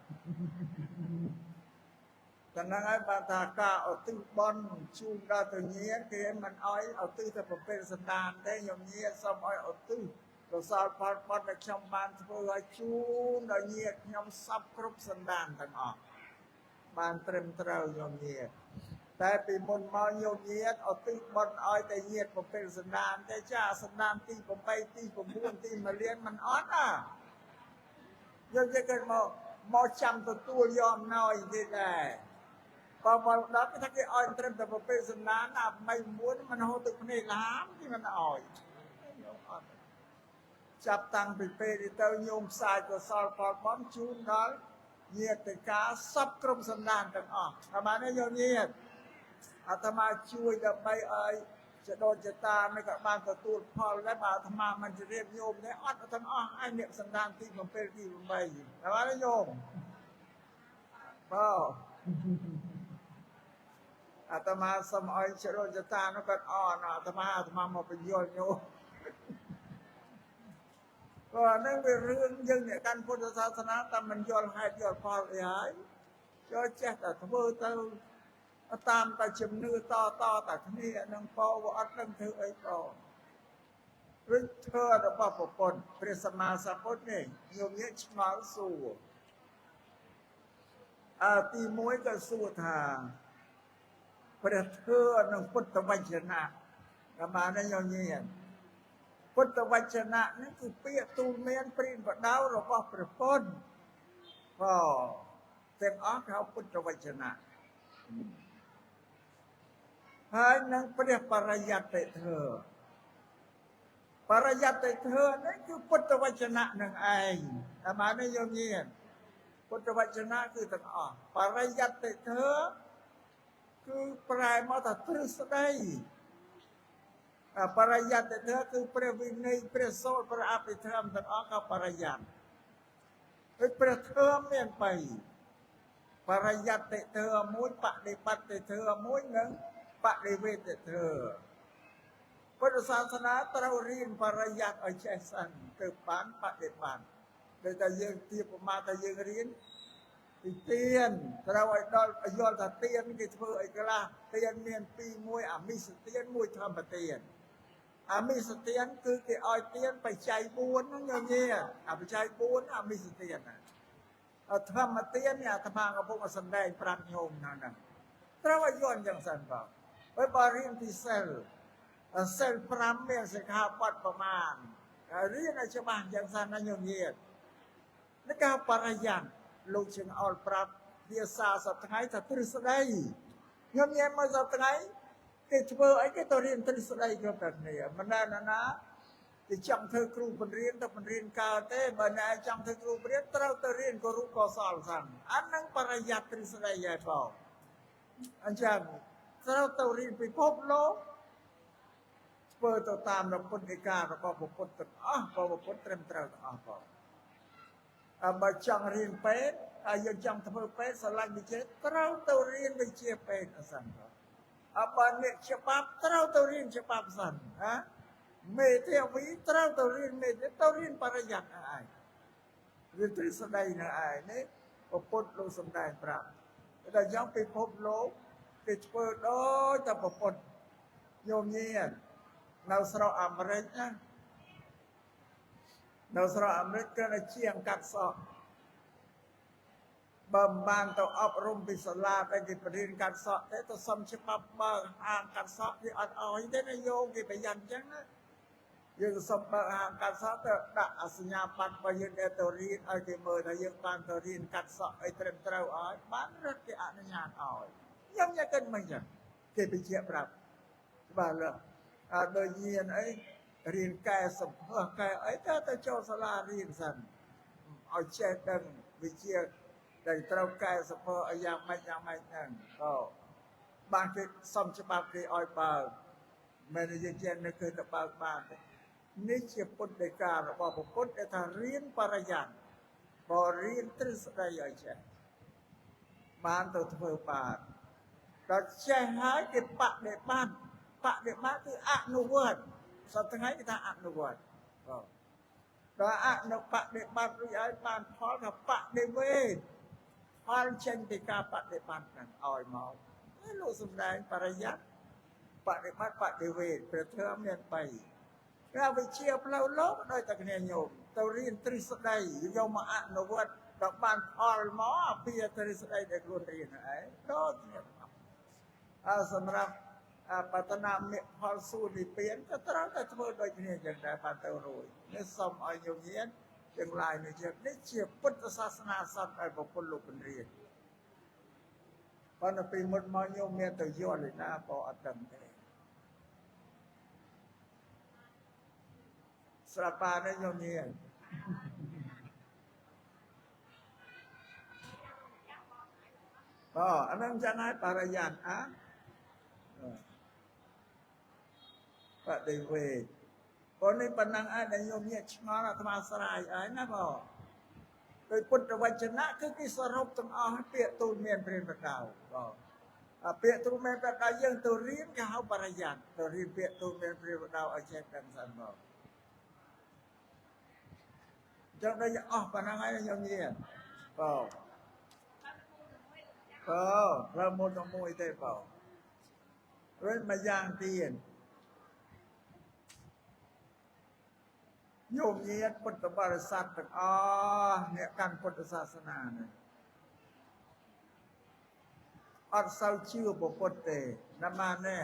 thành năng ấy bạn ta cả ở tư bon chu ra tự nhiên thì em mình nói ở tư thì phảiเป็นสันดานthế nhôm nhiên xong rồi ở tư rồi sao bon ở trong ban thôi chu rồi nhiệt nhôm sắp cướpสันดานทั้งออกបានត្រឹមត្រូវញោមញាតតែពីមុនមកញោមញាតអត់ទិញបន់ឲ្យតែញាតប្រពេលសណ្ដានតែចាសណ្ដានទី8ទី9ទី1លានមិនអត់យើងគេមកចាំទទួលយកអំណោយទៀតដែរបើមកដល់គេថាគេឲ្យត្រឹមតែប្រពេលសណ្ដានមិនមួយមិនហូរទឹកភ្នែកឡាមគេមិនឲ្យចាប់តាំងពីពេលទៅញោមផ្សាយកសលផលបន់ជូនដល់nhiệt từ cá sắp trong sân đàn từng ở, à mà nó nhiều nhiệt, à tham ma chui đập bay ơi, sẽ đồn sẽ ta mấy các bạn có tuột phò lấy bà tham ma mình sẽ riêng nhôm đấy, ót tham ở hai niệm sân đàn thì còn phê thì còn bay, à mà nó nhôm, bao, à tham ma xâm ơi sẽ đồn sẽ ta nó còn ở nọ, tham ma một cái nhiều nhôm. Còn nếu về rương dân này căn Phật giáo Sa na ta mình dọn hai dọn phò thì hãy cho chết là thưa tao tam ta chìm nư to ta cái này nâng phò và ắt nâng thứ ấy phò rất thưa đó bà phật Phật Presama Sa Phật này nhiều nghĩa máu sù ទីមួយក៏សួរថាព្រះធម៌និងពុទ្ធវចនៈប្រមាណនេះញញៀនពុទ្ធវចនៈនេះគឺពាក្យទូលមានព្រានបដៅរបស់ព្រះពុទ្ធទាំងអស់ហៅពុទ្ធវចនៈហើយនឹងព្រះបរិយត្តិធម៌បរិយត្តិធម៌នេះគឺពុទ្ធវចនៈនឹងឯងប្រមាណនេះញញៀនពុទ្ធវចនៈគឺទាំងអស់បរិយត្តិធម៌គឺប្រែមកថាទ្រឹស្ដីបរិយត្តិធម៌គឺព្រះវិន័យព្រះសូត្រព្រះអភិធម្មទាំងអស់ក៏បរិយត្តិហើយព្រះធម៌មាន3បរិយត្តិធម៌មួយបដិបត្តិធម៌មួយនិងបដិវេទធម៌ពុទ្ធសាសនាត្រូវរៀនបរិយត្តិឲ្យចេះសិនទើបបានបដិបត្តិដូចតែយើងទៀបប្រមាណតែយើងរៀនពីទានត្រូវឲ្យដល់យល់ថាទានគេធ្វើអីខ្លះទានមាន2មួយអមិសទានមួយធម្មទានអមិសទានគឺគេឲ្យទានបច្ច័យ4ហ្នឹងញញែបច្ច័យ4អមិសទានធម្មទាននេះអាត្មាកំពុងសម្ដែងប្រាប់ញោមហ្នឹងត្រូវឲ្យយល់យ៉ាងសិនបងហើយបើរៀនពីសិល5មានសិក្ខាបទប្រមាណរៀនឲ្យច្បាស់យ៉ាងសិនណាញញែនេះក៏បរិយត្តិលោកជាងអល់ប្រាប់វាសាសប្ថ្ងៃថាទ្រឹស្ដីញញែមកសប្ថ្ងៃគេធ្វើអីគេទៅរៀនទ្រឹស្ដីគ្រប់តែគ្នាមិនដែលណាគេចង់ធ្វើគ្រូបង្រៀនទៅបង្រៀនកើតទេបើណែចង់ធ្វើគ្រូបង្រៀនត្រូវទៅរៀនគោរពកុសលសិនអាហ្នឹងបរិយត្តិទ្រឹស្ដីហើយបងអញ្ចឹងត្រូវទៅរៀនពិភពលោកធ្វើទៅតាមរពុទ្ធដីការបស់ពុទ្ធទាំងអស់របស់ពុទ្ធត្រឹមត្រូវទាំងអស់បងបើចង់រៀនពេទ្យហើយយើងចង់ធ្វើពេទ្យស្រឡាញ់វិជ្ជាត្រូវទៅរៀនវិជ្ជាពេទ្យសិនបងបើអ្នកច្បាប់ត្រូវទៅរៀនច្បាប់សិនណាមេធាវីត្រូវទៅរៀនមេធាវីទៅរៀនបរិយត្តិឯងរៀនទ្រឹស្ដីនៅឯងនេះពុទ្ធលោកសំដែងប្រាប់តែយ៉ាងពិភពលោកគេធ្វើដោយតែពុទ្ធញោមញៀននៅស្រុកអាមេរិកណានៅស្រុកអាមេរិកគេជាងកាត់សក់បើមិនបានទៅអប់រំពីសាលាតែគេបរៀនកាត់សក់ទេទៅសុំច្បាប់បើហាងកាត់សក់គេអត់អោយទេណាយោគេប្រយ័ត្នអញ្ចឹងណាយើងសុំបើហាងកាត់សក់ទៅដាក់អសញ្ញាបត្របើយើងទៅរៀនឲ្យគេមើលថាយើងបានទៅរៀនកាត់សក់ឲ្យត្រឹមត្រូវឲ្យបានរត់គេអនុញ្ញាតឲ្យខ្ញុំញ៉ាំកិនមិនអញ្ចឹងគេបញ្ជាក់ប្រាប់ច្បាស់លើដោយញៀនអីរៀនកែសម្ផស្សកែអីទៅចូលសាលារៀនសិនឲ្យចេះដឹងវិជ្ជាដែលត្រូវកែសម្ផស្សឲ្យយ៉ាងម៉េចហ្នឹងក៏បានគេសុំច្បាប់គេឲ្យបើមិននិយាយនៅគឺទៅបើបាននេះជាពុទ្ធដីការបស់ពុទ្ធដែលថារៀនបរិយត្តិបើរៀនទ្រឹស្ដីឲ្យចេះបានទៅធ្វើបានដល់ចេះហើយគេបដិបត្តិគឺអនុវត្តសប្តាហ៍គេថាអនុវត្តដល់អនុបដិបត្តិរួចហើយបានផលថាបដិវេទផលចេញពីការបដិបត្តិហ្នឹងឲ្យមកលោកសំដែងបរិយត្តិបដិបត្តិបដិវេទព្រះធម៌មាន3ការវិជាផ្លូវលោកដោយតែគ្នាញោមទៅរៀនទ្រឹស្ដីយកមកអនុវត្តដល់បានផលមកអាពីទ្រឹស្ដីដែលខ្លួនរៀនឯងដូចគ្នាសម្រាប់បតនាមិផលសួរនិព្វានក៏ត្រូវតែធ្វើដូចគ្នាចឹងដែរបានទៅរួយនេះសូមឲ្យញោមញាណទាំងឡាយនេះជាពុទ្ធសាសនាសត្វឲ្យប្រពុតលោកបញ្រៀនប៉ុន្តែពីមុនមកញោមមានទៅយល់ឯណាក៏អត់ដឹងទេស្រាប់បានញោមញាណអានឹងចឹងហើយបរិយត្តិបដិវេទប៉ុន្តែប៉ុណ្ណឹងឯងដែលញោមញាតឆ្ងល់អាត្មាស្រ័យឯណាបងដោយពុទ្ធវចនៈគឺគេសរុបទាំងអស់ពាក្យទូលមានព្រានបដៅបងពាក្យទូលមានបដៅយើងទៅរៀនគេហៅបរិយត្តិទៅរៀនពាក្យទូលមានព្រានបដៅឲ្យចេះដឹងសិនបងចឹងដល់អស់ប៉ុណ្ណឹងហើយញោមញាតបងប្រើមុនទៅមួយទេបងរួចមួយយ៉ាងទៀតញោមញាតពុទ្ធបរិស័ទទាំងអស់អ្នកកាន់ពុទ្ធសាសនានេះ អត់សូវជឿពុទ្ធទេណាស់បានទេ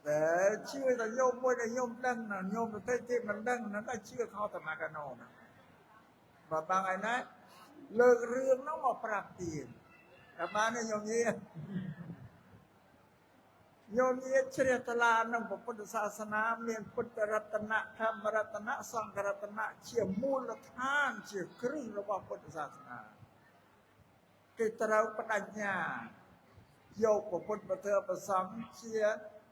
តែជឿតែញោមមួយដែលញោមដឹងណាញោមទៅទៀតមិនដឹងហ្នឹងក៏ជឿខុសតែមកកណោណាបើបងឯណាលើករឿងហ្នឹងមកប្រាប់ទៀតតែបានទេញោមញាញោមញាជ្រះថ្លាក្នុងពុទ្ធសាសនាមានពុទ្ធរតនៈធម្មរតនៈសង្ឃរតនៈជាមូលដ្ឋានជាគ្រឹះរបស់ពុទ្ធសាសនាគេត្រូវបដិញ្ញាយកពុទ្ធពធប្រសង្ឃជា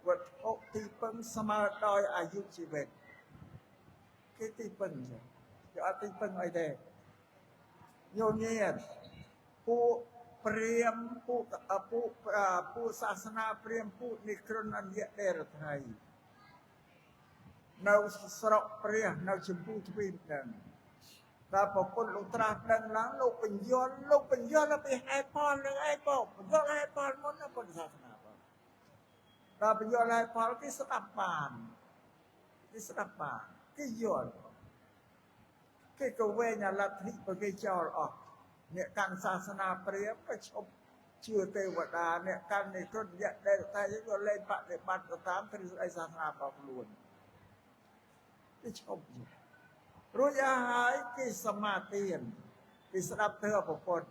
វត្ថុទីពឹងស្មើដោយអាយុជីវិតគេទីពឹងគេអត់ទីពឹងអីទេញោមញាពួកព្រាហ្មណ៍ពួកសាសនាព្រាហ្មណ៍ពួកនិក្រណអញ្ញដេរថៃនៅស្រុកព្រះនៅចម្ពោះទ្វីបហ្នឹងតែប្រពន្ធលោកត្រាស់ដឹងឡើងលោកបញ្យល់ពីហេតុផលនឹងឯងបងបញ្យល់ហេតុផលមុនណាពុទ្ធសាសនាបងដល់បញ្យល់ហេតុផលគេស្ដាប់បានគេយល់គេក៏វែងលទ្ធិបើគេចោលអស់អ្នកកាន់សាសនាព្រាហ្មណ៍ក៏ឈប់ជឿទេវតាអ្នកកាន់និក្រណយៈដែលតែក៏លែងបដិបត្តិទៅតាមទ្រឹស្ដីសាសនារបស់ខ្លួនគេឈប់រួចហើយគេសមាទានគេស្ដាប់ធម៌ប្រពុត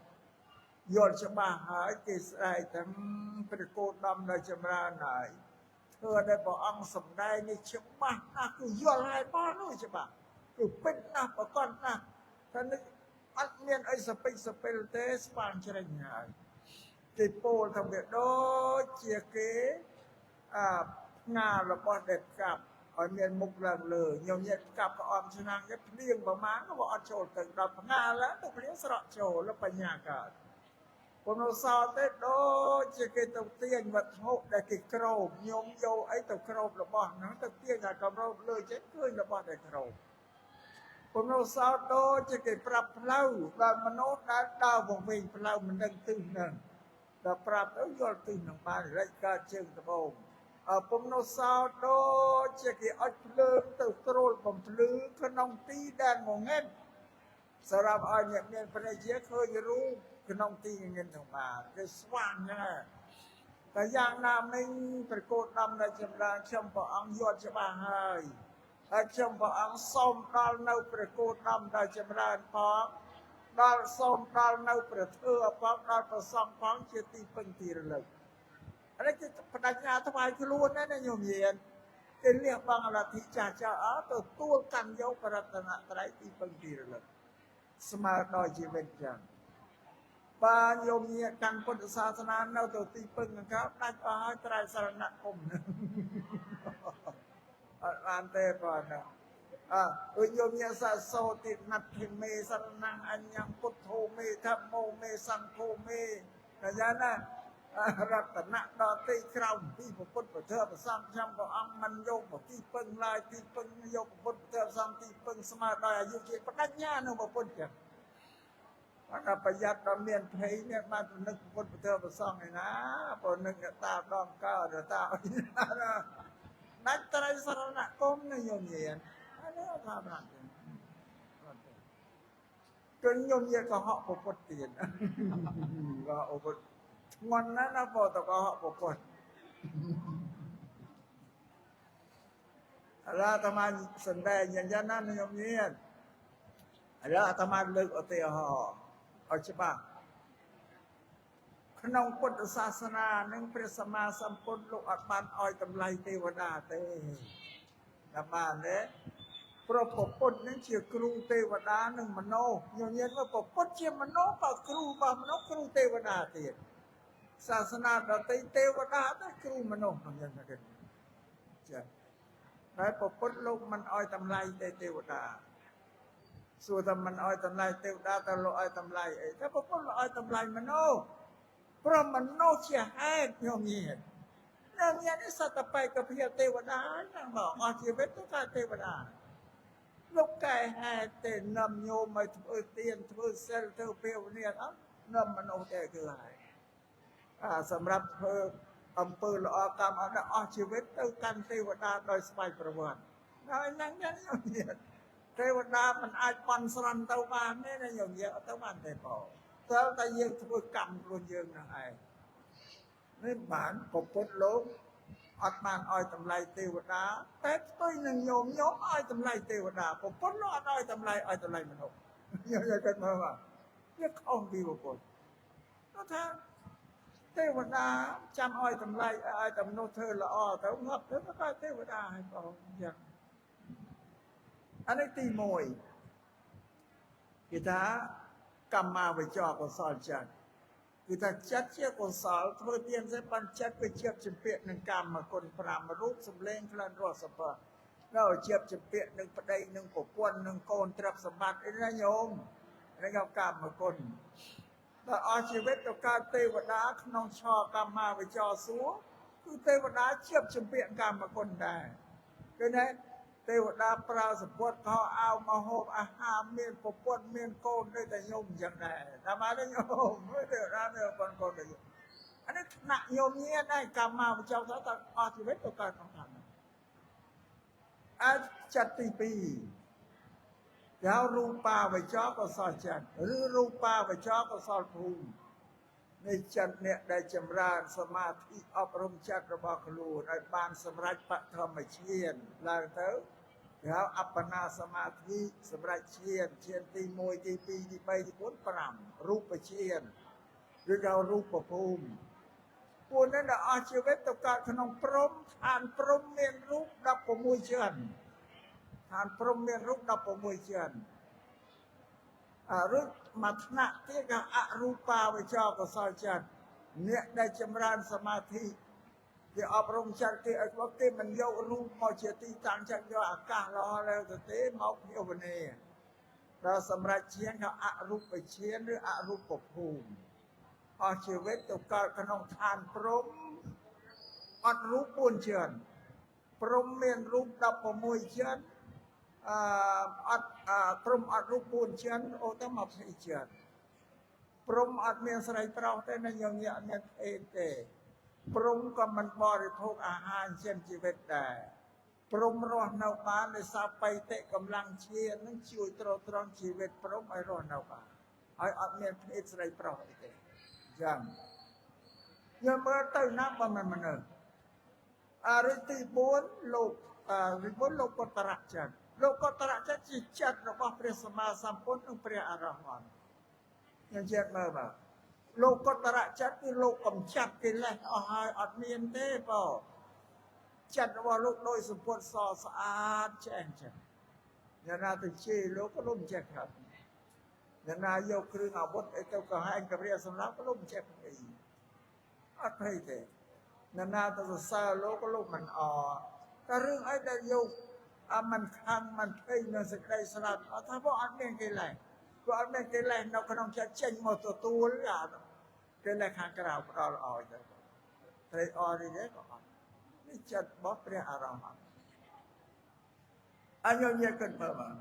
យល់ច្បាស់ហើយគេស្រែកទាំងព្រះគោតមនៅចម្រើនហើយធ្វើដែលព្រះអង្គសម្ដែងនេះច្បាស់ណាស់គឺយល់ហើយបងនោះច្បាស់គឺពេញណាស់ប្រកបណាស់ថានេះអត់មានអីសពេចសពិលទេស្វាងជ្រេញហើយគេពោលថាវាដូចជាគេផ្ងារបស់ដេកកាប់ឲ្យមានមុខឡើងលើញោមញាតកាប់ក៏អមឆ្នាំគេភ្លៀងប្រមាណក៏អត់ចូលទៅដល់ផ្ងាឡើងទៅភ្លៀងស្រក់ចូលបញ្ញាកើតពុំនៅសល់ទេដូចជាគេទៅទាញវត្ថុដែលគេក្រោបញោមយកអីទៅក្រោបរបស់ហ្នឹងទៅទាញតែកម្រោបលើចេះឃើញរបស់ដែលក្រោបពុំនៅសល់ដូចជាគេប្រាប់ផ្លូវដល់មនុស្សដែលដើរវង្វេងផ្លូវមិនដឹងទិសហ្នឹងដល់ប្រាប់ទៅយល់ទិសហ្នឹងបានរែកកើតជើងត្បូងពុំនៅសល់ដូចជាគេអុជភ្លើងទៅត្រួលបំភ្លឺក្នុងទីដែលងងឹតសម្រាប់ឲ្យអ្នកមានព្រះជាឃើញរូបក្នុងទីងងឹតទាំងបានគេស្វាងណាស់តែយ៉ាងណាមិញព្រះគោតមនៅចម្រើនខ្ញុំព្រះអង្គយល់ច្បាស់ហើយខ្ញុំព្រះអង្គសូមដល់នៅព្រះគោតមដែលចម្រើនផងដល់សូមដល់នៅព្រះធម៌ផងដល់ព្រះសង្ឃផងជាទីពឹងទីរលឹកអានេះគឺបដិញ្ញាថ្វាយខ្លួនណាញោមញាណគេលះបង់លទ្ធិចាស់ទទួលកម្មយកបរតនត្រ័យទីពឹងទីរលឹកស្មើដល់ជីវិតចឹងបានញោមញាណកាន់ពុទ្ធសាសនានៅទៅទីពឹងខាងដាច់អស់ហើយត្រៃសរណគមអត់បានទេបងណាដូចញោមញាណសាសោទីណាត់ភិមេសរណអញ្ញពុទ្ធោមេធម្មោមេសង្ឃោមេកាយាណារតនៈដល់ទីក្រោមពីពុទ្ធពធប្រសង្ឃខ្ញុំព្រះអង្គមិនយកមកទីពឹងឡើយទីពឹងយកពុទ្ធពធប្រសង្ឃទីពឹងស្មើដោយអាយុជាបដិញ្ញានៅពុទ្ធចឹងអត់ប្រយ័ត្នដល់មានភ័យនេះបាននឹកពុទ្ធពធប្រសង្ឃឯណាព្រោះនឹកតាដងកើតាដាច់ត្រៃសរណគមនៅញោមញាណអានេះអត់ថាប្រាំទេគឺញោមញាណក៏ហក់ពុទ្ធទៀតក៏អពុទ្ធងន់ណាស់ណាបើតក៏ហក់ពុទ្ធអាត្មាសំដែងយ៉ាងណាញោមញាណអាត្មាលើកឧទាហរណ៍ឲ្យច្បាស់ក្នុងពុទ្ធសាសនានឹងព្រះសម្មាសម្ពុទ្ធលោកអត់បានឲ្យតម្លៃទេវតាទេតែបានទេព្រោះពុទ្ធនឹងជាគ្រូទេវតានិងមនោញញៀនថាពុទ្ធជាមនោក៏គ្រូរបស់មនោគ្រូទេវតាទៀតសាសនាដទៃទេវតាតែគ្រូមនោញញៀនថាគេចាតែពុទ្ធលោកមិនឲ្យតម្លៃទេវតាសួរថាមិនឲ្យតម្លៃទេវតាតើលោកឲ្យតម្លៃអីតែពុទ្ធលោកឲ្យតម្លៃមនោព្រោះមនោជាហេតុញញៀននេះសត្វបេក្ខភាពទេវតាហ្នឹងបងអស់ជីវិតទៅកើតទេវតាលោកកែហេតុទេនាំញោមឲ្យធ្វើទានធ្វើសិលធ្វើភាវនាអត់នាំមនុស្សតែគឺហើយសម្រាប់ធ្វើអំពើល្អកម្មអស់ជីវិតទៅកាន់ទេវតាដោយស្វ័យប្រវត្តិហើយហ្នឹងញញៀន ទេវតាមិនអាចបន់ស្រន់ទៅបានទេណាញោមយើងអត់ទៅបានទេបងតែយើងធ្វើកម្មខ្លួនយើងហ្នឹងឯងនេះបានពុទ្ធលោកអត់បានឲ្យតម្លៃទេវតាតែផ្ទុយនឹងញោមឲ្យតម្លៃទេវតាពុទ្ធលោកអត់ឲ្យតម្លៃមនុស្សញោមយកទៅមើលមកវាខុសពីពុទ្ធគាត់ថាទេវតាចាំឲ្យតម្លៃឲ្យតែមនុស្សធ្វើល្អទៅងាប់ទៅក៏ទេវតាឲ្យបងយ៉ាងអានេះទី1គេថាកម្មាវិជ្ជាកុសលចិត្តគឺថាចិត្តជាកុសលធ្វើទានសេបញ្ចិត្តវាជាប់ជំពាក់នឹងកម្មគុណ5រូបសម្លេងក្លិនរសសពដល់ជាប់ជំពាក់នឹងប្តីនឹងប្រពន្ធនឹងកូនទ្រព្យសម្បត្តិអីណាញោមនេះក៏កម្មគុណដល់អស់ជីវិតទៅកើតទេវតាក្នុងឆកម្មាវិជ្ជាសួរគឺទេវតាជាប់ជំពាក់កម្មគុណដែរគឺណាទេវតាប្រើសពុតខោអាវមហូបអាហារមានប្រពន្ធមានកូនដូចតែញោមអញ្ចឹងដែរតាមបានញោមទេវតាមានកូនដូចអានេះថ្នាក់ញោមញៀនដែរកម្មាវិជ្ជាទៅអស់ជីវិតទៅកើតក្នុងឋានអាចចិត្តទី2ហៅរូបាវិជ្ជាកុសលចិត្តឬរូបាវិជ្ជាកុសលភូមិនៃចិត្តអ្នកដែលចម្រើនសមាធិអប់រំចិត្តរបស់ខ្លួនឲ្យបានសម្រេចបឋមឈានឡើងទៅគេហៅអបណាសមាធិសម្រេចឈានទី1ទី2ទី3ទី4 5រូបឈានឬក៏រូបភូមិពួកนั้นដែលអស់ជីវិតទៅកើតក្នុងព្រំឋានព្រំមានរូប16ជាន់ឋានព្រំមានរូប16ជាន់ឬមួយថ្នាក់ទៀតក៏អរូបាវិជ្ជាកុសលចិត្តអ្នកដែលចម្រើនសមាធិគេអប់រំចិត្តគេឲ្យគាត់គេមិនយករូបមកជាទីតាំងចិត្តយកអាកាសល្អលើទៅទេមកភាវនាដល់សម្រាប់ជាងក៏អរូបឈានឬអរូបភូមិអស់ជីវិតទៅកើតក្នុងឋានព្រំអត់រូប4ជាន់ព្រំមានរូប16ជាន់អត់ព្រំអត់រូប4ជាន់អូទៅ20ជាន់ព្រំអត់មានស្រីប្រុសទេណាញោមញាក់មានភេទទេព្រំក៏មិនបរិភោគអាហារចិញ្ចឹមជីវិតដែរព្រំរស់នៅបានដោយសារបៃតិកម្លាំងឈាននឹងជួយទ្រទ្រង់ជីវិតព្រំឲ្យរស់នៅបានហើយអត់មានភេទស្រីប្រុសអីទេចឹងយើងមើលទៅណាបើមិនមនុស្សរិទ្ធទី4លោករិទ្ធ4លោកកតរៈចិត្តលោកកតរៈចិត្តជាចិត្តរបស់ព្រះសម្មាសម្ពុទ្ធនិងព្រះអរហន្តយើងចេះមើលបាទលោកកតរៈចិត្តគឺលោកកំចាត់កិលេសអស់ហើយអត់មានទេបងចិត្តរបស់លោកដោយសម្ពុទ្ធសស្អាតចេះចឹងយ៉ាងណាទៅជេរលោកក៏លោកមិនចេះครับយ៉ាងណាយកគ្រឿងអាវុធអីទៅកហែងគម្រាមសម្រាប់ក៏លោកមិនចេះអីអត់ភ័យទេយ៉ាងណាទៅសរសើរលោកក៏លោកមិនអតែរឿងអីដែលយកមិនខាងមិនភ័យនៅសេចក្តីស្លាប់អត់ថាពួកអត់មានកិលេសពួកអត់មានកិលេសនៅក្នុងចិត្តចេញមកទទួលកិលេសខាងក្រៅផ្ដល់ឲ្យទៅត្រេកអរនេះក៏អត់នេះចិត្តរបស់ព្រះអរហន្តអញ្ញញាគិតមើលមក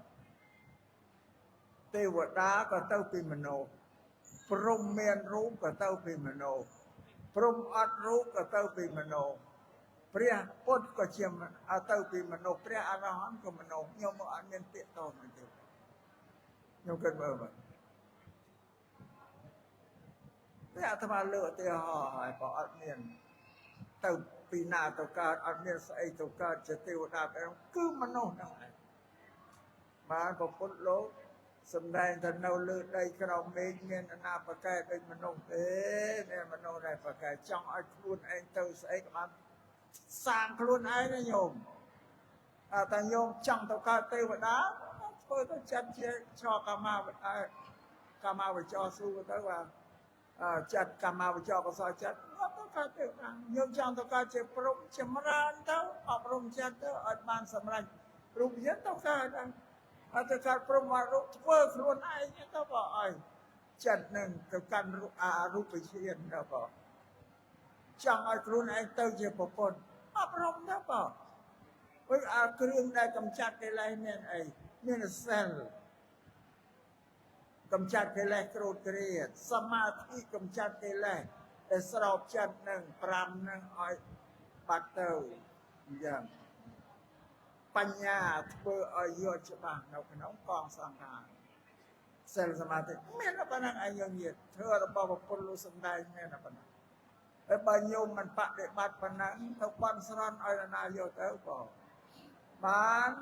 ទេវតាក៏ទៅពីមនុស្សព្រំមានរូបក៏ទៅពីមនុស្សព្រំអត់រូបក៏ទៅពីមនុស្សព្រះពុទ្ធក៏ជាទៅពីមនុស្សព្រះអរហន្តក៏មនុស្សខ្ញុំអត់មានពាក្យតមិនទេខ្ញុំគិតមើលមកតែអាត្មាលើកឧទាហរណ៍ហើយក៏អត់មានទៅពីណាទៅកើតអត់មានស្អីទៅកើតជាទេវតាគឺមនុស្សហ្នឹងឯងបានពុទ្ធលោកសំដែងទៅនៅលើដីក្រោមមេឃមានអនាបកែដូចមនុស្សទេមានមនុស្សដែលបកែចង់ឲ្យខ្លួនឯងទៅស្អីក៏បានសាងខ្លួនឯងណាញោមតែញោមចង់ទៅកើតទេវតាធ្វើទៅចិត្តជាឆកម្មាវិជ្ជាសួរទៅបាទចិត្តកម្មាវិជ្ជាកុសលចិត្តគាត់ទៅកើតទេវតាញោមចង់ទៅកើតជាព្រំចម្រើនទៅអប់រំចិត្តទៅឲ្យបានសម្រេចរូបយន្តទៅកើតអត់ទៅកើតព្រំរូបធ្វើខ្លួនឯងទៅបើឲ្យចិត្តនឹងទៅកាន់រូបឈានទៅបើចង់ឲ្យខ្លួនឯងទៅជាប្រពន្ធអប់រំទៅបើព្រោះគ្រឿងដែលកំចាត់កិលេសមានអីមានសិលកំចាត់កិលេសក្រោតគ្រាសមាធិកំចាត់កិលេសដែលស្រោបចិត្តនឹង5នឹងឲ្យបាត់ទៅយ៉ាង បញ្ញាធ្វើឲ្យយល់ច្បាស់នៅក្នុងកងសង្ខារសិលសមាធិមានប៉ុណ្ណឹងឯងយើងនិយាយធ្វើរបស់ពុទ្ធលោកសំដែងមានប៉ុណ្ណឹងហើយបើញោមមិនបដិបត្តិប៉ុណ្ណឹងទៅបន់ស្រន់ឲ្យណាយកទៅក៏បាន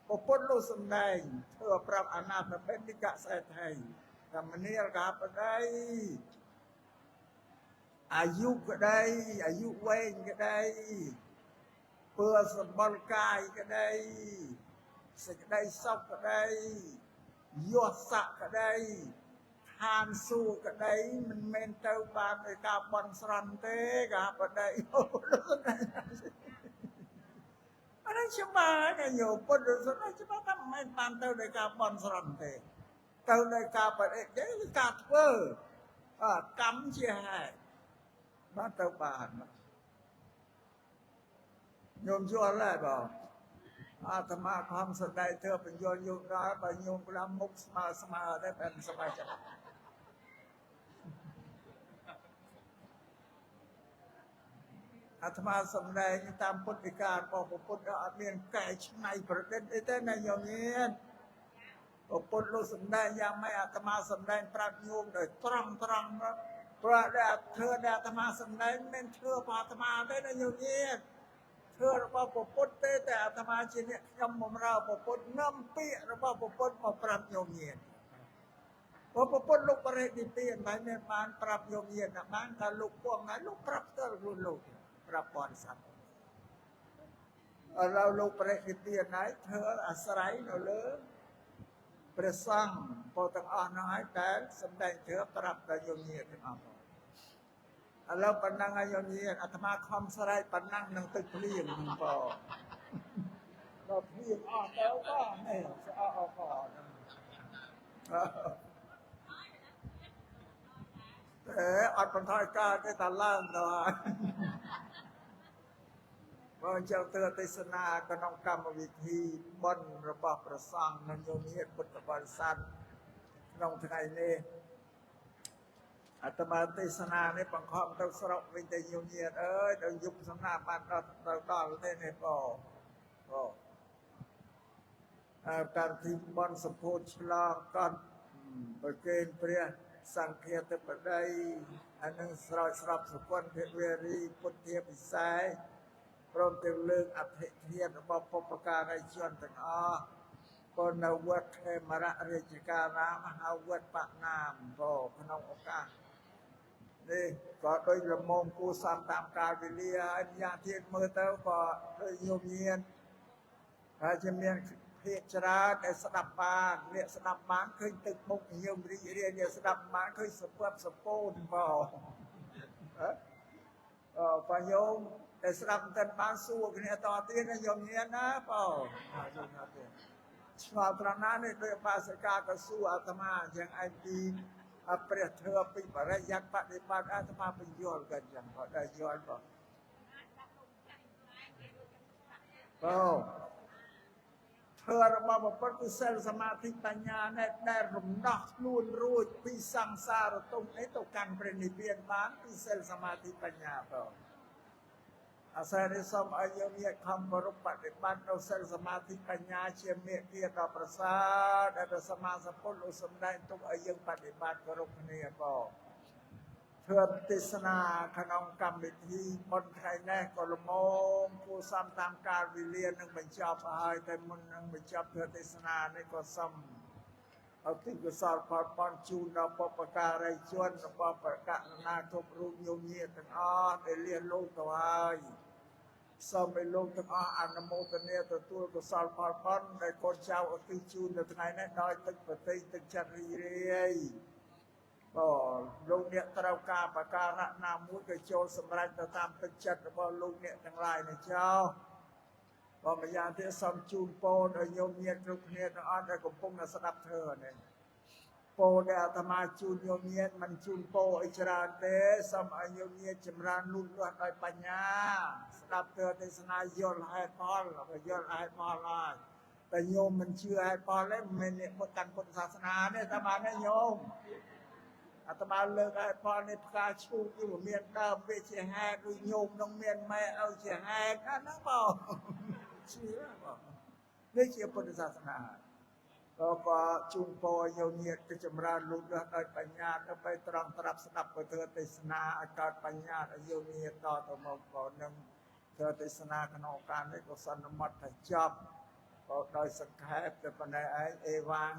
ពុទ្ធលោកសំដែងធ្វើប្រាប់អនាថបិណ្ឌិកសេដ្ឋីកម្មនីលកាបដីអាយុក្តីអាយុវែងក្តីពើសម្បល់កាយក្តីសេចក្តីសុខក្តីយសសក្តីឋានសួគ៌ក្តីមិនមែនទៅបានដោយការបន់ស្រន់ទេកាបដីអានេះច្បាស់ណាញោមពុទ្ធសនាច្បាស់ថាមិនមែនបានទៅដោយការបន់ស្រន់ទេទៅដោយការបដិទេគឺការធ្វើកម្មជាហេតុបានទៅបានញោមយល់ហើយបងអាត្មាខំសដៃធ្វើបញ្យល់យោដល់បើញោមក្រាមមុខស្មើតែបែបសบายចិត្តអាត្មាសំដែងតាមពុទ្ធិការបស់ពុទ្ធអត់មានកែច្នៃប្រឌិតអីទេណាញោមញាតពុទ្ធលោកសំដែងយ៉ាងម៉េចអាត្មាសំដែងប្រាប់ញោមដោយត្រង់ព្រោះដែលធ្វើដែលអាត្មាសំដែងមិនធ្វើរបស់អាត្មាទេណាញោមញាតធ្វើរបស់ពុទ្ធទេតែអាត្មាជាអ្នកខ្ញុំបម្រើពុទ្ធនាំពាក្យរបស់ពុទ្ធមកប្រាប់ញោមញាតពុទ្ធលោកបរិនិព្វានមិនមែនបានប្រាប់ញោមញាតណាបានថាលោកពងណាលោកប្រាប់ផ្ទាល់ខ្លួនលោកប្រាប់បរិស័ទឥឡូវលោកបរិនិព្វានហើយធ្វើអាស្រ័យនៅលើព្រះសង្ឃពោទាំងអស់នោះហើយតែសម្ដែងធ្វើប្រាប់ដល់ញោមញាតទាំងអស់ឥឡូវប៉ុណ្ណឹងហើយញោមញាតអាត្មាខំស្រែកប៉ុណ្ណឹងនឹងទឹកភ្លៀងហ្នឹងបងដល់ភ្លៀងអស់ទៅក៏នេះស្អកអកអត់បន្ថយការទេតែឡើងដល់បើអញ្ចឹងទើបទេសនាក្នុងកម្មវិធីបុណ្យរបស់ព្រះសង្ឃនិងញោមញាតពុទ្ធបរិស័ទក្នុងថ្ងៃនេះអាត្មាទេសនានេះបង្ខំទៅស្រុកវិញទៅញោមញាតអើយដល់យុគសំណាបានដល់ទេនេះបងការទីបនសម្ពោធឆ្លងកត់ប្រគេនព្រះសង្ឃាធិបតីអានឹងស្រោចស្រពសុគន្ធវេរីពុទ្ធាពិសេសព្រមទាំងលើកអធិធានរបស់បុព្វការីជនទាំងអស់ក៏នៅវត្តខេមរៈរាជការាមហៅវត្តបណាមបងក្នុងឱកាសនេះក៏ដោយលំមគូសំតាមកាលវេលាហើយយ៉ាងទៀតមើលទៅក៏ដោយញោមញាតហើយជាមានភាកច្រើនដែលស្ដាប់បានអ្នកស្ដាប់បានឃើញទឹកមុខញោមរីករាយអ្នកស្ដាប់បានឃើញសពសពូនបងបើញោមតែស្ដាប់មិនបានសួរគ្នាតទៀតណាញោមញាតណាបងយល់ណាស់ទេឆ្លងត្រង់ណានេះដោយបាសិកាក៏សួរអាត្មាយ៉ាងឯងពីព្រះធម៌ពីបរិយ័តបដិបត្តិអាត្មាបញ្យល់กันយ៉ាងក៏ដែរយល់បងធ្វើរបស់ពុទ្ធគឺសិលសមាធិបញ្ញាដែលរំដោះខ្លួនរួចពីសង្សារទុក្ខនេះទៅកាន់ព្រះនិព្វានបានពីសិលសមាធិបញ្ញាបងអាស្រ័យនេះសូមឲ្យយើងមានខំគោរពបដិបត្តិនៅសិលសមាធិបញ្ញាជាមេគាដ៏ប្រសើរដែលព្រះសម្មាសម្ពុទ្ធលោកសម្ដែងទុកឲ្យយើងបដិបត្តិគោរពគ្នាបងធ្វើទេសនាក្នុងកម្មវិធីបុណ្យថ្ងៃនេះក៏លំមគួរសមតាមកាលវេលានឹងបញ្ចប់ហើយតែមុននឹងបញ្ចប់ធ្វើទេសនានេះក៏សូមអរគុណកុសលផលបន់ជូនដល់បុព្វការីជនរបស់ប្រកាសណាគ្រប់រូបញោមញាតទាំងអស់ដែលលះលោកទៅហើយសូមឲ្យលោកទាំងអស់អនុមោទនាទទួលកុសលផលបន់ដែលកូនចៅឧទ្ទិសជូននៅថ្ងៃនេះដោយទឹកប្រតិទឹកចិត្តរីរាយលោកអ្នកត្រូវការបការៈណាមួយក៏ចូលសម្រេចទៅតាមទឹកចិត្តរបស់លោកអ្នកទាំងឡាយនេះចោលបើម្យ៉ាងទៀតសូមជូនពរដល់ញោមញាតគ្រប់គ្នាទាំងអស់ដែលកំពុងស្ដាប់ធម៌នេះពរដែលអាត្មាជូនញោមញាតមិនជូនពរអីច្រើនទេសូមឲ្យញោមញាតចម្រើនលូតលាស់ដោយបញ្ញាស្ដាប់ធម៌ទេសនាយល់ហេតុផលយល់ហេតុផលហើយតែញោមមិនជឿហេតុផលទេមិនមែនអ្នកមកកាន់ពុទ្ធសាសនាទេតែបានទេញោមអាត្មាលើកហេតុផលនេះផ្កាឈូកគឺមានដើមវាជាហេតុដូចញោមនឹងមានម៉ែឲ្យជាហេតុហ្នឹងបង ជានេះជាពុទ្ធសាសនាក៏ជូនពរយោញាតទៅចម្រើនលូតលាស់ដោយបញ្ញាទៅไปត្រង់ត្រាប់ស្ដាប់ពធទេសនាឲ្យកើតបញ្ញាឲ្យយោញាតតទៅមកក៏នឹងធ្វើទេសនាក្នុងឱកាសនេះក៏សន្មតថាចប់ក៏ដោយសង្ខេបតែប៉ុណ្ណេះឯងអេវ៉ាំង